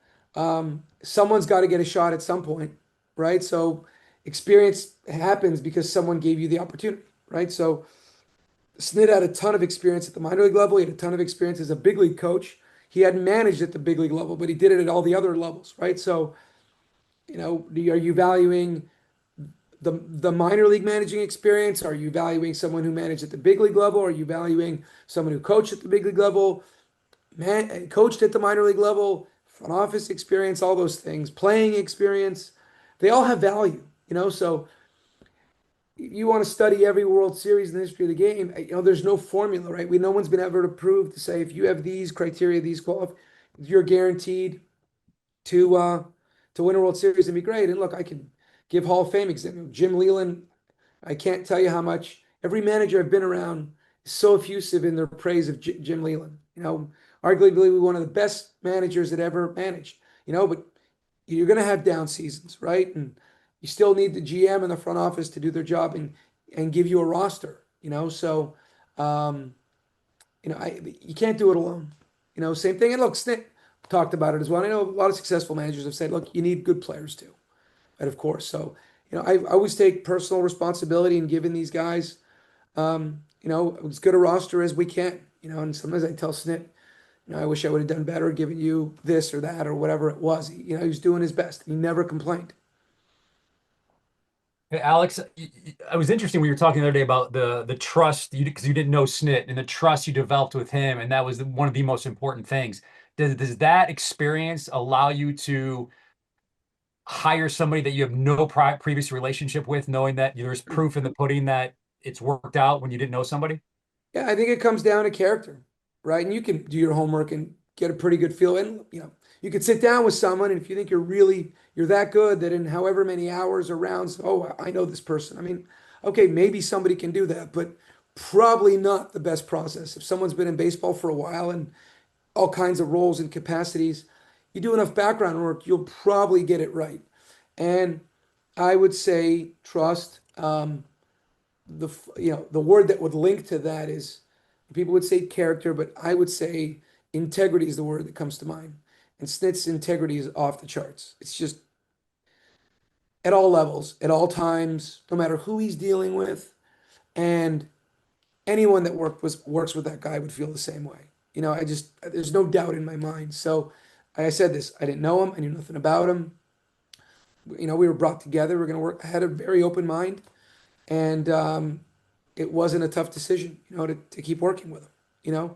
someone's got to get a shot at some point, right? So experience happens because someone gave you the opportunity, right? So Snit had a ton of experience at the minor league level. He had a ton of experience as a big league coach. He hadn't managed at the big league level, but he did it at all the other levels, right? So, are you valuing the minor league managing experience? Are you valuing someone who managed at the big league level? Are you valuing someone who coached at the big league level, coached at the minor league level, front office experience, all those things, playing experience? They all have value. So you want to study every World Series in the history of the game. There's no formula, right? No one's been ever approved to say if you have these criteria, these you're guaranteed to win a World Series and be great. And look, I can give Hall of Fame example. Jim Leland, I can't tell you how much every manager I've been around is so effusive in their praise of Jim Leland. Arguably one of the best managers that ever managed. But you're going to have down seasons, right? And you still need the GM and the front office to do their job and give you a roster. So you can't do it alone. Same thing. And look, Snit talked about it as well. I know a lot of successful managers have said, look, you need good players too. And of course, so I always take personal responsibility in giving these guys, as good a roster as we can. And sometimes I tell Snit, I wish I would have done better, giving you this or that or whatever it was. He was doing his best. He never complained. Hey, Alex, it was interesting when you were talking the other day about the trust because you didn't know Snit and the trust you developed with him, and that was one of the most important things. Does that experience allow you to hire somebody that you have no previous relationship with, knowing that there's proof in the pudding that it's worked out when you didn't know somebody? Yeah, I think it comes down to character, right? And you can do your homework and get a pretty good feel. And you could sit down with someone, and if you think you're that good that in however many hours or rounds, oh, I know this person. I mean, okay, maybe somebody can do that, but probably not the best process. If someone's been in baseball for a while and all kinds of roles and capacities, you do enough background work, you'll probably get it right. And I would say trust. The word that would link to that is, people would say character, but I would say integrity is the word that comes to mind. And Snit's integrity is off the charts. It's just at all levels, at all times, no matter who he's dealing with, and anyone that works with that guy would feel the same way. There's no doubt in my mind. So I said this, I didn't know him, I knew nothing about him. We were brought together. We're going to work. I had a very open mind, and it wasn't a tough decision, to keep working with him,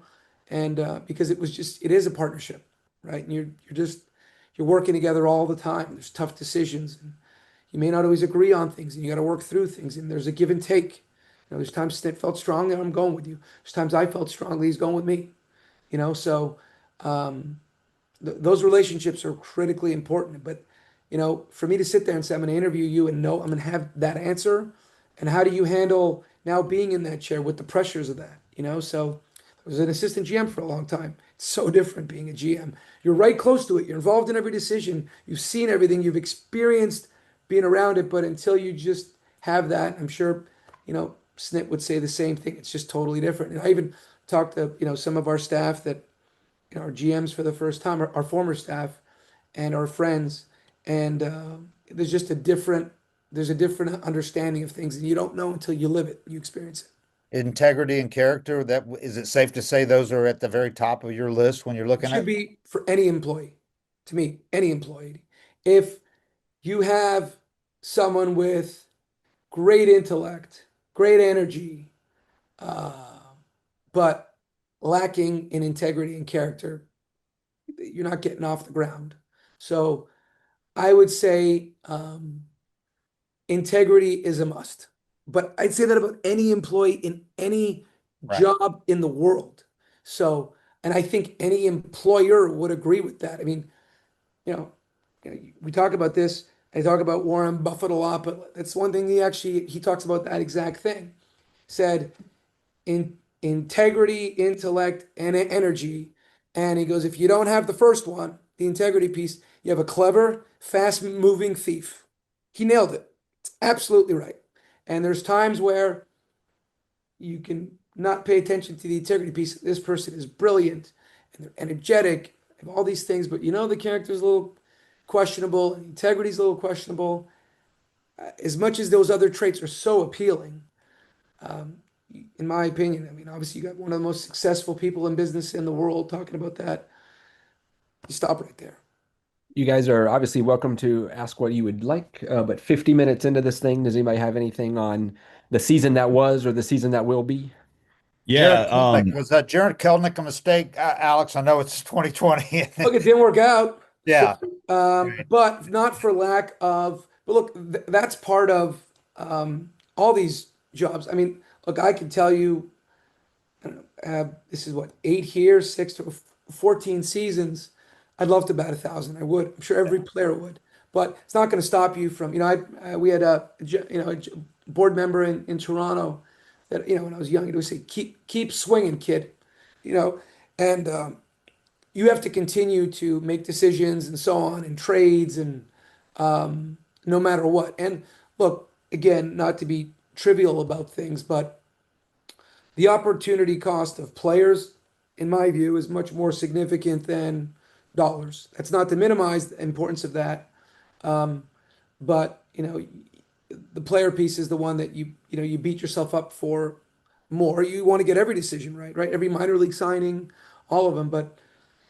and because it is a partnership, right? And you're working together all the time. There's tough decisions, and you may not always agree on things, and you got to work through things, and there's a give and take. There's times Snit felt strong, and I'm going with you. There's times I felt strongly, he's going with me, so those relationships are critically important. But for me to sit there and say, I'm going to interview you and know I'm going to have that answer. And how do you handle now being in that chair with the pressures of that? So I was an assistant GM for a long time. It's so different being a GM. You're right close to it. You're involved in every decision. You've seen everything. You've experienced being around it. But until you just have that, I'm sure, Snit would say the same thing. It's just totally different. And I even talked to, some of our staff that, our GMs for the first time, our former staff and our friends. And there's a different understanding of things, and you don't know until you live it, you experience it. Integrity and character, is it safe to say those are at the very top of your list when you're looking It should be for any employee. To me, any employee. If you have someone with great intellect, great energy, but lacking in integrity and character, you're not getting off the ground. So I would say integrity is a must. But I'd say that about any employee in any Right. job in the world. So, and I think any employer would agree with that. I mean, we talk about this. I talk about Warren Buffett a lot, but that's one thing he talks about that exact thing. Said in integrity, intellect, and energy. And he goes, if you don't have the first one, the integrity piece, you have a clever, fast-moving thief. he nailed it. It's absolutely right. And there's times where you can not pay attention to the integrity piece. This person is brilliant and they're energetic, have all these things, but the character's a little questionable, and the integrity's a little questionable. As much as those other traits are so appealing, um, in my opinion, I mean, obviously you got one of the most successful people in business in the world talking about that. You stop right there. You guys are obviously welcome to ask what you would like, but 50 minutes into this thing, does anybody have anything on the season that was or the season that will be? Yeah. Jared Kelnick, was Jared Kelnick a mistake, Alex? I know it's 2020. Look, it didn't work out. Yeah. But not for lack of, but look, that's part of all these jobs. I mean, look, I can tell you, I don't know, this is what, 8 years, 14 seasons. I'd love to bat 1,000. I would. I'm sure every player would. But it's not going to stop you from, we had a board member in Toronto that, when I was young, he'd always say, keep swinging, kid. And you have to continue to make decisions and so on, and trades, and no matter what. And look, again, not to be trivial about things, but the opportunity cost of players, in my view, is much more significant than dollars. That's not to minimize the importance of that. But the player piece is the one that you beat yourself up for more. You want to get every decision right, right? Every minor league signing, all of them. But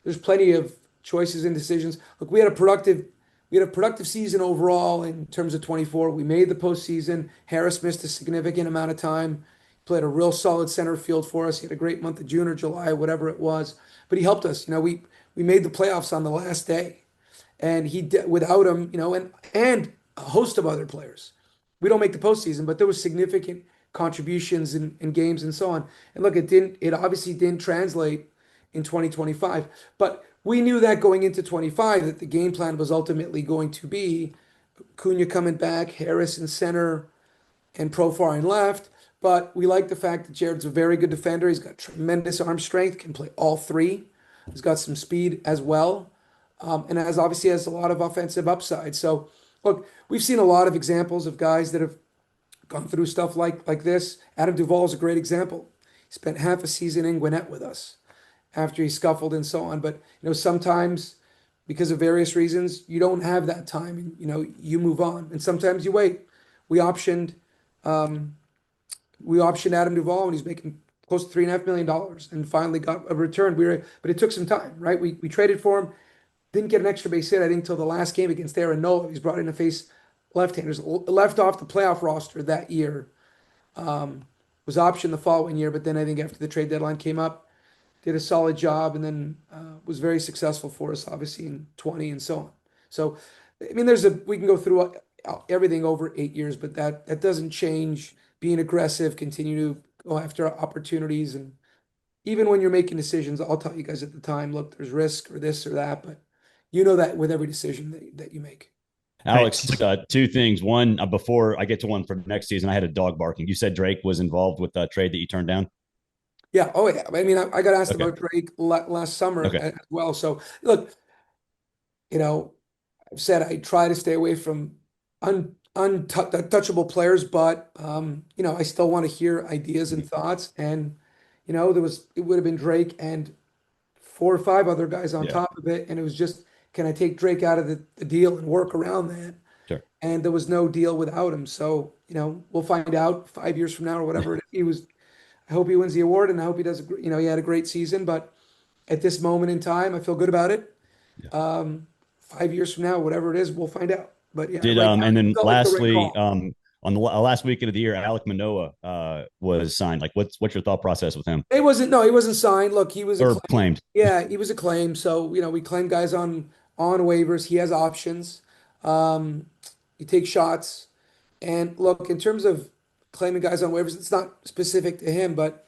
there's plenty of choices and decisions. Look, we had a productive season overall in terms of 24. We made the postseason. Harris missed a significant amount of time. Played a real solid center field for us. He had a great month of June or July, whatever it was. But he helped us. We made the playoffs on the last day, and without him, and a host of other players, we don't make the postseason. But there was significant contributions in games and so on. And look, it obviously didn't translate in 2025, but we knew that going into 25 that the game plan was ultimately going to be Cunha coming back, Harris in center, and Profar in left. But we like the fact that Jared's a very good defender. He's got tremendous arm strength, can play all three. He's got some speed as well, and obviously has a lot of offensive upside. So, look, we've seen a lot of examples of guys that have gone through stuff like this. Adam Duvall is a great example. He spent half a season in Gwinnett with us after he scuffled and so on. But sometimes because of various reasons, you don't have that time, and you move on. And sometimes you wait. We optioned Adam Duvall when he's making close to $3.5 million and finally got a return. But it took some time, right? We traded for him, didn't get an extra base hit, I think, until the last game against Aaron Nola. He's brought in to face left-handers, left off the playoff roster that year. Was optioned the following year, but then I think after the trade deadline came up, did a solid job, and then was very successful for us, obviously, in 20 and so on. So, I mean, we can go through everything over 8 years, but that doesn't change being aggressive, continue to go after opportunities. And even when you're making decisions, I'll tell you guys at the time, look, there's risk or this or that, but that with every decision that you make. Alex, two things. One, before I get to one for next season, I had a dog barking. You said Drake was involved with the trade that you turned down? Yeah. Oh, yeah. I mean, I got asked about Drake last summer as well. So, look, I've said I try to stay away from untouchable players, but I still want to hear ideas and thoughts. And it would have been Drake and 4 or 5 other guys on top of it, and it was just, can I take Drake out of the deal and work around that? Sure. And there was no deal without him. So we'll find out 5 years from now or whatever. I hope he wins the award, and I hope he does. He had a great season, but at this moment in time, I feel good about it. 5 years from now, whatever it is, we'll find out. But yeah, and then lastly, on the last weekend of the year, Alek Manoah was signed. Like, what's your thought process with him? He wasn't signed. Look, he was claimed. Yeah, he was a claim. So we claim guys on waivers. He has options. He takes shots, and look, in terms of claiming guys on waivers, it's not specific to him, but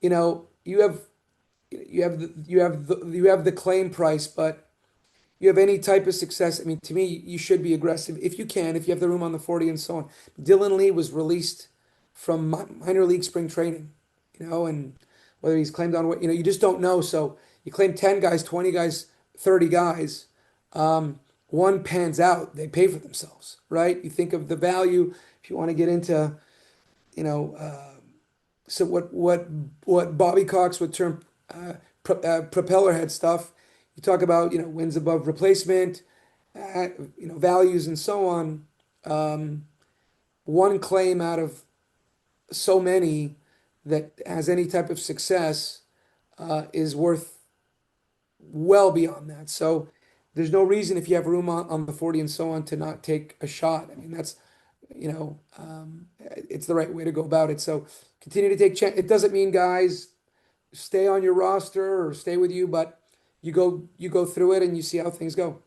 you have the claim price, but you have any type of success. I mean, to me, you should be aggressive if you have the room on the 40 and so on. Dylan Lee was released from minor league spring training, and whether he's claimed on what, you just don't know. So you claim 10 guys, 20 guys, 30 guys. one pans out, they pay for themselves, right? You think of the value, if you want to get into, you know, so what Bobby Cox would term propeller head stuff. You talk about, wins above replacement, values and so on. One claim out of so many that has any type of success is worth well beyond that. So there's no reason if you have room on the 40 and so on to not take a shot. I mean, that's, it's the right way to go about it. So continue to take chance. It doesn't mean guys stay on your roster or stay with you, but you go through it and you see how things go.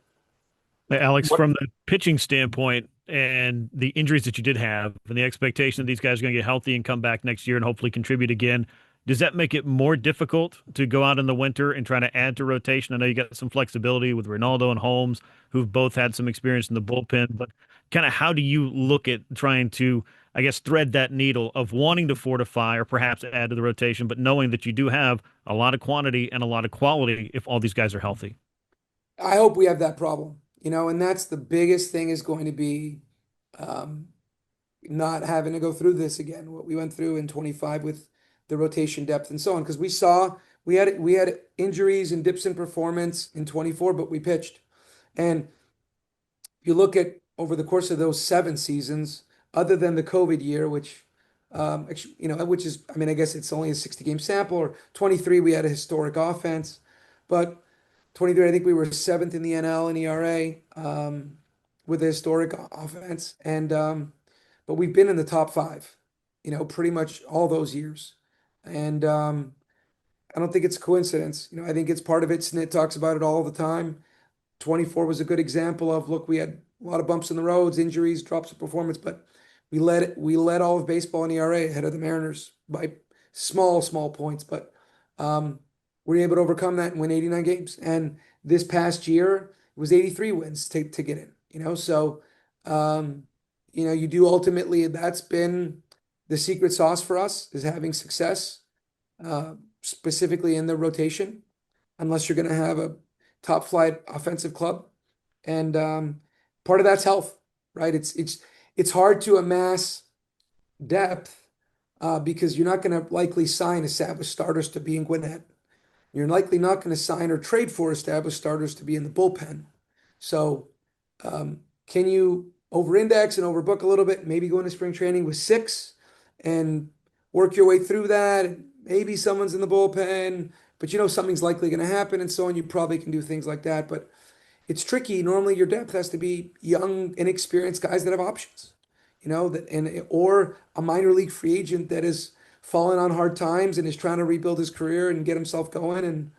Hey, Alex, What- from the pitching standpoint and the injuries that you did have and the expectation that these guys are going to get healthy and come back next year and hopefully contribute again, does that make it more difficult to go out in the winter and try to add to rotation? I know you got some flexibility with Ronaldo and Holmes, who've both had some experience in the bullpen, but kind of how do you look at trying to, I guess, thread that needle of wanting to fortify or perhaps add to the rotation, but knowing that you do have a lot of quantity and a lot of quality if all these guys are healthy? I hope we have that problem, and that's the biggest thing is going to be not having to go through this again, what we went through in 25 with the rotation depth and so on, because we had injuries and dips in performance in 24, but we pitched. And if you look at over the course of those 7 seasons, other than the COVID year, which actually, which is, I mean, I guess it's only a 60-game sample, or 23, we had a historic offense, but 23, I think we were 7th in the NL in ERA with a historic offense, and but we've been in the top 5, pretty much all those years, and I don't think it's a coincidence. I think it's part of it. Snit talks about it all the time. 24 was a good example of, look, we had a lot of bumps in the roads, injuries, drops of performance, but we led all of baseball in ERA ahead of the Mariners by small points, but we were able to overcome that and win 89 games. And this past year, it was 83 wins to get in, so, you do ultimately, that's been the secret sauce for us is having success, specifically in the rotation, unless you're going to have a top flight offensive club. And part of that's health, right? It's hard to amass depth because you're not going to likely sign established starters to be in Gwinnett. You're likely not going to sign or trade for established starters to be in the bullpen. So can you over-index and overbook a little bit, maybe go into spring training with 6 and work your way through that? Maybe someone's in the bullpen, but something's likely going to happen and so on. You probably can do things like that, but it's tricky. Normally your depth has to be young, inexperienced guys that have options, or a minor league free agent that is fallen on hard times and is trying to rebuild his career and get himself going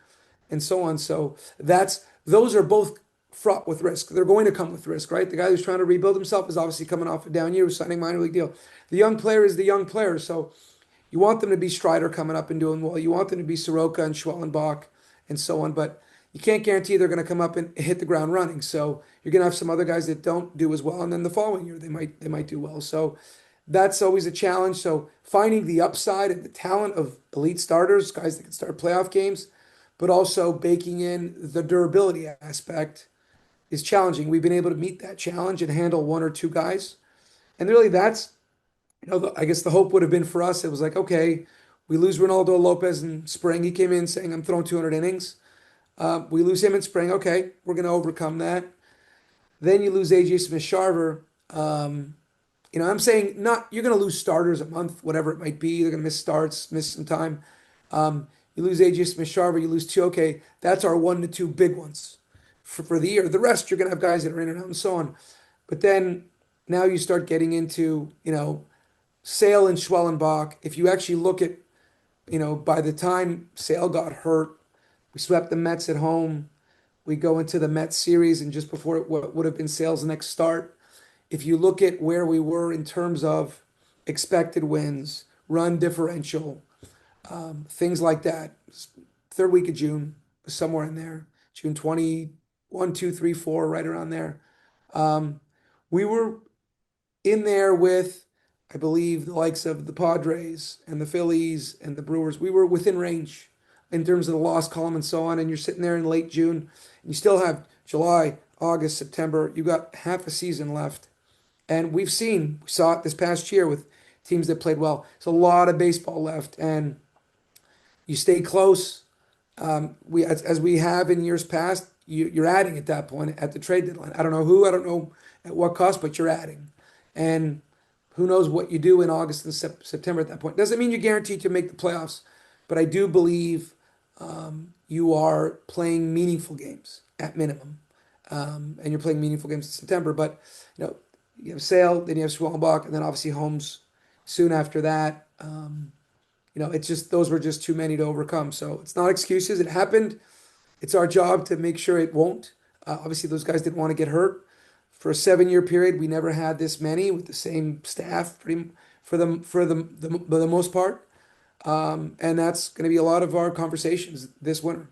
and so on. So those are both fraught with risk. They're going to come with risk, right? The guy who's trying to rebuild himself is obviously coming off a down year, signing a minor league deal. The young player is the young player. So you want them to be Strider coming up and doing well. You want them to be Soroka and Schwellenbach and so on, but you can't guarantee they're going to come up and hit the ground running. So you're going to have some other guys that don't do as well, and then the following year they might do well. So that's always a challenge. So finding the upside and the talent of elite starters, guys that can start playoff games, but also baking in the durability aspect is challenging. We've been able to meet that challenge and handle 1 or 2 guys. And really that's, I guess the hope would have been for us. It was like, okay, we lose Ronaldo Lopez in spring. He came in saying, I'm throwing 200 innings. We lose him in spring. Okay, we're going to overcome that. Then you lose AJ Smith-Shawver. I'm saying you're going to lose starters a month, whatever it might be. They're going to miss starts, miss some time. You lose AJ Smith-Shawver, you lose 2. Okay, that's our 1 to 2 big ones for the year. The rest, you're going to have guys that are in and out and so on. But then now you start getting into, Sale and Schwellenbach. If you actually look at, by the time Sale got hurt, we swept the Mets at home. We go into the Mets series, and just before it would have been Sale's next start. If you look at where we were in terms of expected wins, run differential, things like that, 3rd week of June, somewhere in there, June 21, 2, 3, 4, right around there. We were in there with, I believe, the likes of the Padres and the Phillies and the Brewers. We were within range in terms of the loss column and so on. And you're sitting there in late June, and you still have July, August, September. You got half a season left. And we saw it this past year with teams that played well. There's a lot of baseball left, and you stay close. As we have in years past, you're adding at that point at the trade deadline. I don't know who, I don't know at what cost, but you're adding. And who knows what you do in August and September at that point. Doesn't mean you're guaranteed to make the playoffs, but I do believe you are playing meaningful games at minimum. And you're playing meaningful games in September. But you have Sale, then you have Schwellenbach, and then obviously Holmes soon after that. It's just those were just too many to overcome. So it's not excuses. It happened. It's our job to make sure it won't. Obviously, those guys didn't want to get hurt. For a 7-year period, we never had this many with the same staff, for the most part. And that's going to be a lot of our conversations this winter.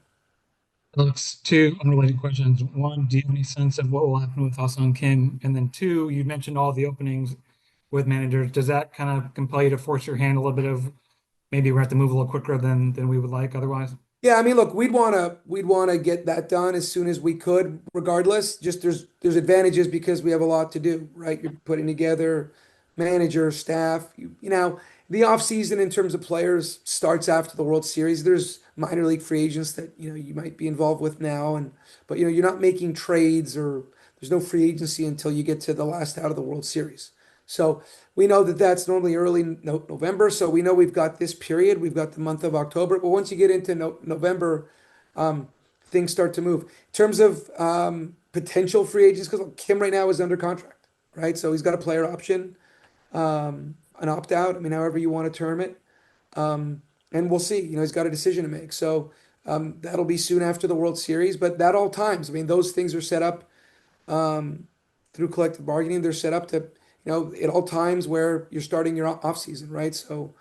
Alex, two unrelated questions. One, do you have any sense of what will happen with Hassan Kim? And then two, you mentioned all the openings with managers. Does that kind of compel you to force your hand a little bit of maybe we have to move a little quicker than we would like otherwise? Yeah, I mean, look, we'd wanna get that done as soon as we could, regardless. Just there's advantages because we have a lot to do, right? You're putting together manager, staff. The off season in terms of players starts after the World Series. There's minor league free agents that you might be involved with now, but you're not making trades or there's no free agency until you get to the last out of the World Series. So we know that that's normally early November. So we know we've got this period. We've got the month of October. But once you get into November, things start to move. In terms of potential free agents, because Kim right now is under contract, right? So he's got a player option, an opt out. I mean, however you want to term it. And we'll see. He's got a decision to make. So that'll be soon after the World Series. But that all times. I mean, those things are set up through collective bargaining. They're set up to at all times where you're starting your off season, right? So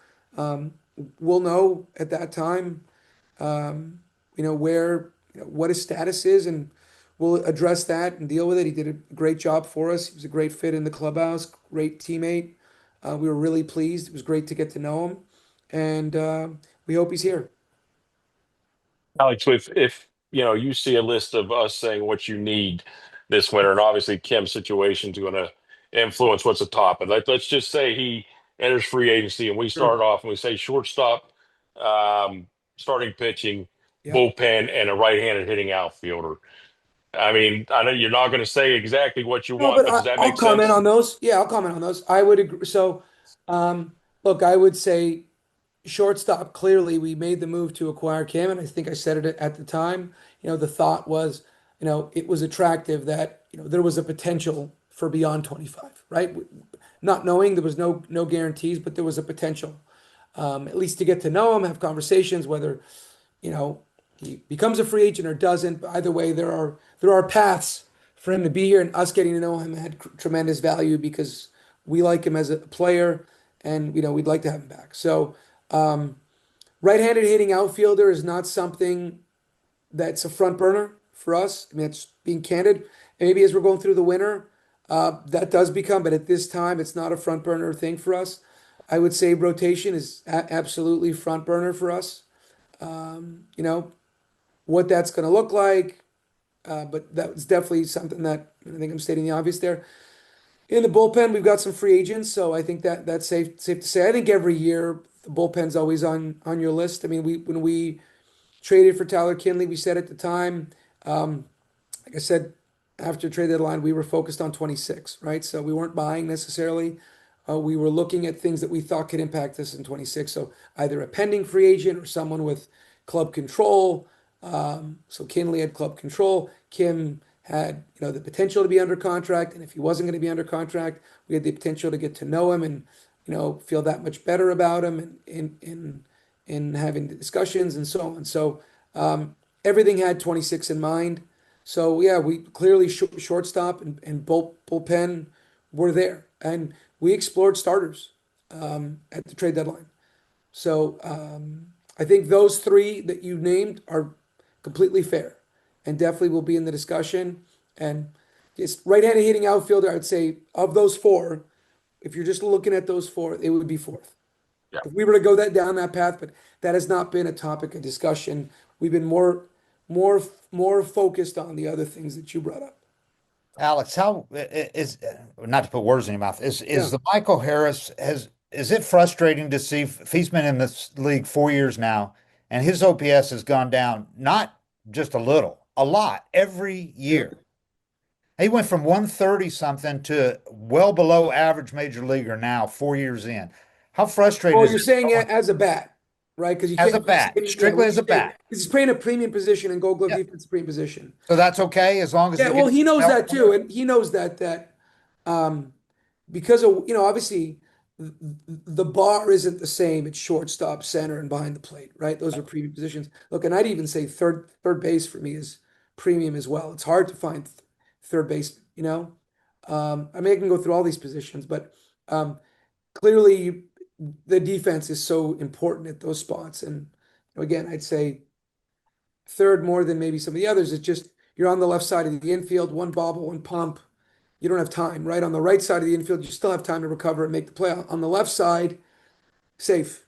we'll know at that time, where what his status is, and we'll address that and deal with it. He did a great job for us. He was a great fit in the clubhouse, great teammate. We were really pleased. It was great to get to know him, and we hope he's here. Alex, if you see a list of us saying what you need this winter, and obviously Kim's situation is going to influence what's at top. And let's just say he enters free agency, and we start off and we say shortstop, starting pitching, bullpen, and a right-handed hitting outfielder. I mean, I know you're not going to say exactly what you want, but does that I'll make comment sense? on those. Yeah, I'll comment on those. I would agree. So, look, I would say shortstop, clearly we made the move to acquire Kim, and I think I said it at the time. The thought was, it was attractive that, there was a potential for beyond 25, right? Not knowing there was no guarantees, but there was a potential, at least to get to know him, have conversations, whether, he becomes a free agent or doesn't. But either way, there are paths for him to be here, and us getting to know him had tremendous value because we like him as a player, and we'd like to have him back. So right-handed hitting outfielder is not something that's a front burner for us. I mean, it's being candid. Maybe as we're going through the winter, that does become, but at this time, it's not a front burner thing for us. I would say rotation is absolutely front burner for us. What that's going to look like, but that's definitely something that I think I'm stating the obvious there. In the bullpen, we've got some free agents, so I think that's safe to say. I think every year the bullpen's always on your list. I mean, when we traded for Tyler Kinley, we said at the time, like I said, after trade deadline, we were focused on 26, right? So we weren't buying necessarily. We were looking at things that we thought could impact us in 26. So either a pending free agent or someone with club control. So Kinley had club control. Kim had, the potential to be under contract. And if he wasn't going to be under contract, we had the potential to get to know him and, feel that much better about him in having the discussions and so on. So everything had 26 in mind. So yeah, we clearly shortstop and bullpen were there, and we explored starters at the trade deadline. So I think those three that you named are completely fair, and definitely will be in the discussion. And just right-handed hitting outfielder, I'd say of those four, if you're just looking at those four, it would be fourth. Yeah. If we were to go down that path, but that has not been a topic of discussion. We've been more focused on the other things that you brought up. Alex, how is not to put words in your mouth, is Yeah. the Michael Harris is it frustrating to see if he's been in this league 4 years now and his OPS has gone down not just a little, a lot every Yeah. year. He went from 130 something to well below average major leaguer now 4 years in. How frustrating Well, is you're it saying as a bat, right? Because you as a can't bat, yeah, strictly what as you're a saying, bat? because he's playing a premium position and Gold Glove Yeah. defense premium position. So that's okay as long as Yeah, he well, gets he knows help. that too, and he knows that um, because of obviously the bar isn't the same at shortstop, center, and behind the plate, right? Those are premium positions. Look, and I'd even say third base for me is premium as well. It's hard to find third base, I mean, I can go through all these positions, but clearly the defense is so important at those spots. And again, I'd say third more than maybe some of the others. It's just you're on the left side of the infield, one bobble, one pump. You don't have time, right? On the right side of the infield, you still have time to recover and make the play. On the left side, safe.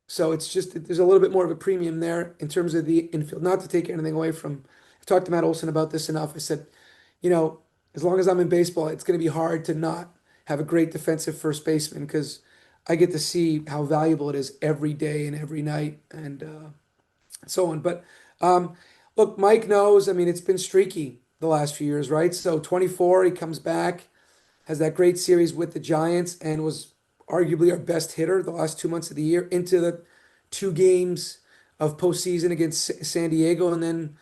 So it's just there's a little bit more of a premium there in terms of the infield. Not to take anything away from, I've talked to Matt Olson about this enough. I said, as long as I'm in baseball, it's going to be hard to not have a great defensive first baseman because I get to see how valuable it is every day and every night and so on. But look, Mike knows. I mean, it's been streaky the last few years, right? So 24, he comes back, has that great series with the Giants, and was arguably our best hitter the last 2 months of the year into the 2 games of postseason against San Diego, and then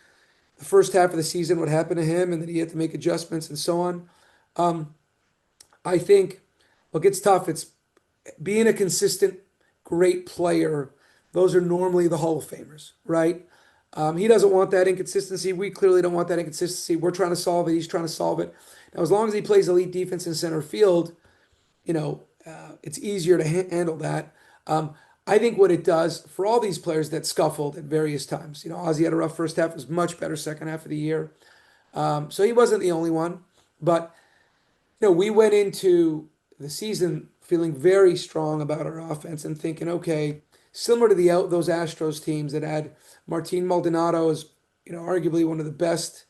the first half of the season, what happened to him, and then he had to make adjustments and so on. I think, look, it's tough. It's being a consistent, great player. Those are normally the Hall of Famers, right? He doesn't want that inconsistency. We clearly don't want that inconsistency. We're trying to solve it. He's trying to solve it. Now, as long as he plays elite defense in center field, it's easier to handle that. I think what it does for all these players that scuffled at various times, Ozzy had a rough first half, was much better second half of the year. So he wasn't the only one, but we went into the season feeling very strong about our offense and thinking, okay, similar to those Astros teams that had Martin Maldonado as arguably one of the best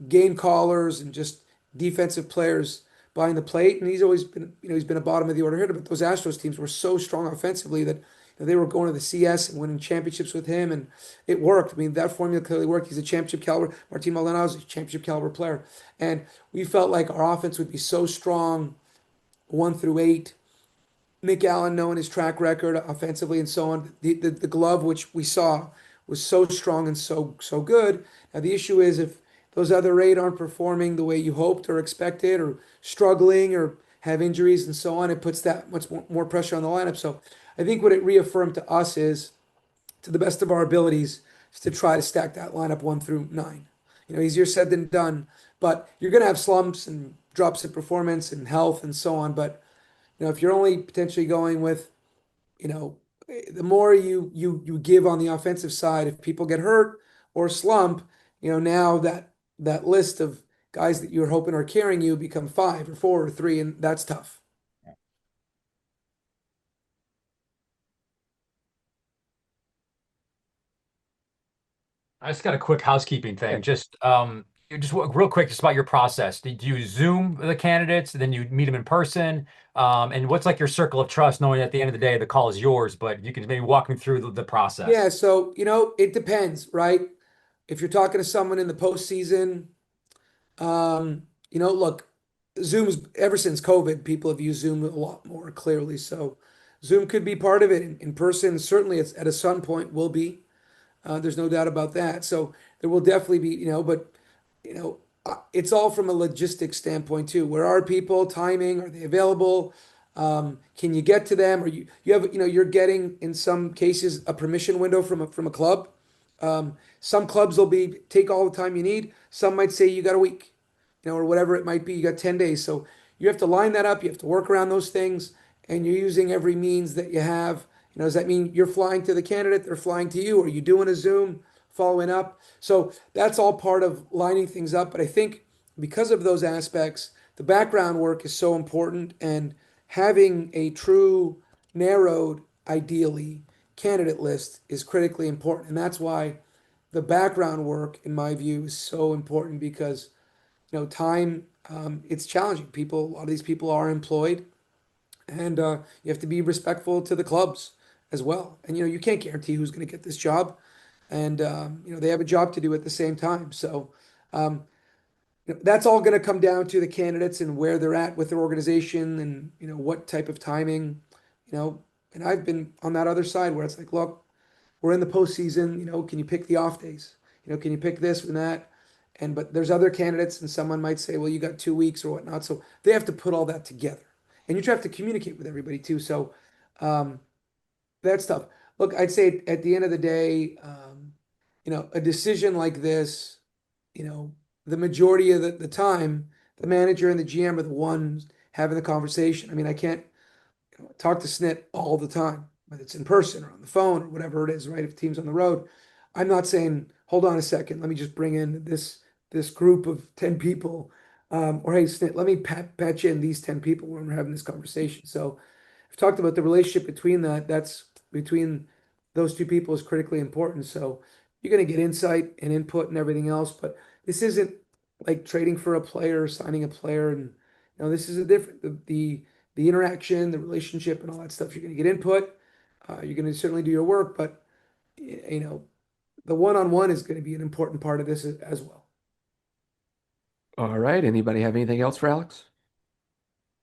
game callers and just defensive players behind the plate, and he's always been he's been a bottom of the order hitter. But those Astros teams were so strong offensively that they were going to the CS and winning championships with him, and it worked. I mean, that formula clearly worked. He's a championship caliber. Martin Maldonado is a championship caliber player, and we felt like our offense would be so strong, 1 through 8. Nick Allen, knowing his track record offensively and so on, the glove which we saw was so strong and so good. Now the issue is if those other 8 aren't performing the way you hoped or expected, or struggling or have injuries and so on, it puts that much more pressure on the lineup. So I think what it reaffirmed to us is, to the best of our abilities, is to try to stack that lineup 1 through 9. Easier said than done, but you're going to have slumps and drops in performance and health and so on. But if you're only potentially going with, the more you give on the offensive side, if people get hurt or slump, now that list of guys that you're hoping are carrying you become 5 or 4 or 3, and that's tough. I just got a quick housekeeping thing. Yeah. Just real quick, just about your process. Did you Zoom the candidates, then you meet them in person? And what's like your circle of trust, knowing at the end of the day the call is yours, but you can maybe walk me through the process. Yeah, so it depends, right? If you're talking to someone in the postseason, look, Zoom's ever since COVID, people have used Zoom a lot more clearly. So Zoom could be part of it. In person, certainly it's at some point will be. There's no doubt about that. So there will definitely be, but it's all from a logistics standpoint too. Where are people? Timing? Are they available? Can you get to them? Or you have, you're getting in some cases a permission window from a club. Some clubs will take all the time you need. Some might say you got a week, or whatever it might be. You got 10 days. So you have to line that up. You have to work around those things, and you're using every means that you have. Does that mean you're flying to the candidate? They're flying to you? Are you doing a Zoom, following up? So that's all part of lining things up. But I think because of those aspects, the background work is so important, and having a true, narrowed, ideally, candidate list is critically important. And that's why the background work, in my view, is so important, because time, it's challenging. A lot of these people are employed, and you have to be respectful to the clubs as well. And you can't guarantee who's going to get this job, and they have a job to do at the same time. So um, that's all going to come down to the candidates and where they're at with their organization, and what type of timing. And I've been on that other side where it's like, look, we're in the postseason. Can you pick the off days? Can you pick this and that? But there's other candidates, and someone might say, well, you got 2 weeks or whatnot. So they have to put all that together, and you have to communicate with everybody too. So um, that's tough. Look, I'd say at the end of the day, a decision like this, the majority of the time, the manager and the GM are the ones having the conversation. I mean, I can't talk to Snit all the time, whether it's in person or on the phone or whatever it is, right? If the team's on the road, I'm not saying, hold on a second, let me just bring in this group of 10 people. Or hey, Snit, let me patch in these 10 people when we're having this conversation. So I've talked about the relationship that's between those two people is critically important. So you're going to get insight and input and everything else, but this isn't like trading for a player, signing a player, and this is a different the interaction, the relationship, and all that stuff. You're going to get input. You're going to certainly do your work, but the one-on-one is going to be an important part of this as well. All right. Anybody have anything else for Alex?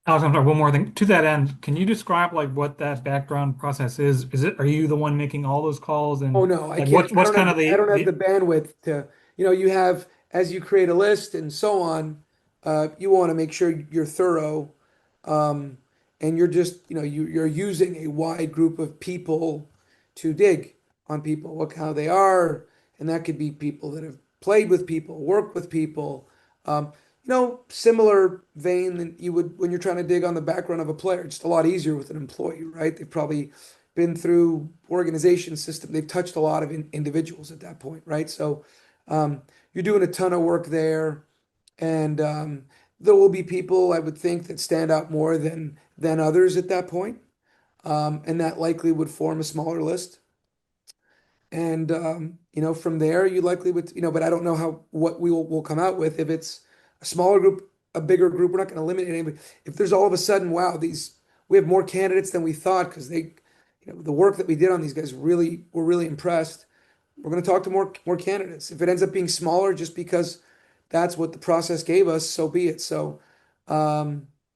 Alex, I'm sorry, one more thing. To that end, can you describe like what that background process is? Are you the one making all those calls? And Oh no, I like can't. what's kind of I don't have the the bandwidth to. You have as you create a list and so on. You want to make sure you're thorough, um, and you're just you're using a wide group of people to dig on people, look how they are, and that could be people that have played with people, worked with people. Um, Similar vein than you would when you're trying to dig on the background of a player. It's just a lot easier with an employee, right? They've probably been through organization system. They've touched a lot of individuals at that point, right? So you're doing a ton of work there, and there will be people I would think that stand out more than others at that point, and that likely would form a smaller list. And from there, you likely would, but I don't know what will come out with if it's a smaller group, a bigger group. We're not going to eliminate anybody. If there's all of a sudden, wow, we have more candidates than we thought because the work that we did on these guys we're really impressed. We're going to talk to more candidates. If it ends up being smaller, just because that's what the process gave us, so be it. So,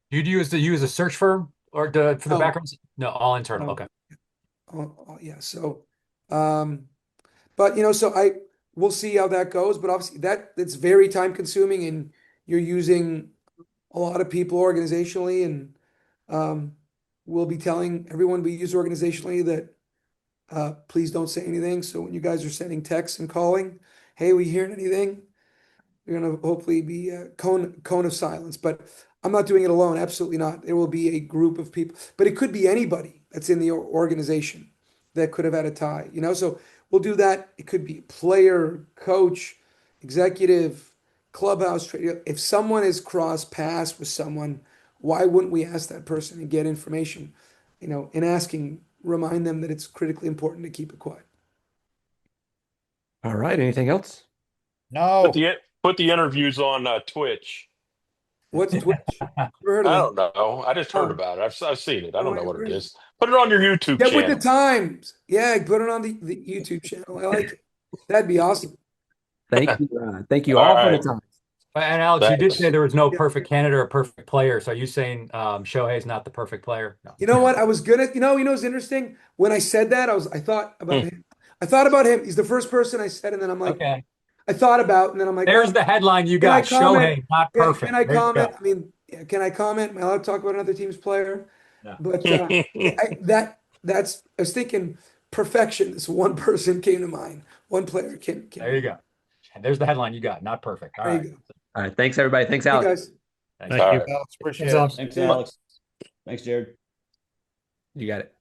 You'd use a search firm or for the no, backgrounds? No, all internal. no, Okay. yeah. So, but we'll see how that goes. But obviously, it's very time consuming, and you're using a lot of people organizationally, and we'll be telling everyone we use organizationally that please don't say anything. So when you guys are sending texts and calling, hey, we hearing anything? You're going to hopefully be a cone of silence. But I'm not doing it alone. Absolutely not. There will be a group of people, but it could be anybody that's in the organization that could have had a tie. So we'll do that. It could be player, coach, executive, clubhouse trader. If someone is cross paths with someone, why wouldn't we ask that person and get information? In asking, remind them that it's critically important to keep it quiet. All right. Anything else? No. Put the interviews on Twitch. What's Twitch? Never heard of I that. don't know. I just heard Oh. about it. I've seen it. I Oh, don't know yeah, what it great. is. Put it on your YouTube Get with channel. the times. Yeah, put it on the YouTube channel. I like it. That'd be awesome. Thank you. Thank you All all for the right. time. And Alex, you did Thanks. say there was no Yeah. perfect candidate or perfect player. So are you saying Shohei's not the perfect player? No. You know what? I was good at, it's interesting. When I said that, I thought about him. I thought about him. He's the first person I said, and then I'm like, Okay. I thought about, and then I'm like, There's well, the headline you can I got. comment? Shohei, not Can perfect. I There you comment? go. I mean, can I comment? Am I allowed to talk about another team's player? No. But I was thinking perfection. This one person came to mind. One player came. There you go. There's the headline you got. Not perfect. All There right. you go. All right. Thanks, everybody. Thanks, Hey, Alex. guys. Thanks. Thank you. Alex, appreciate Thanks, it. Alex. Thanks, Yeah. Alex. Thanks, Jared. You got it.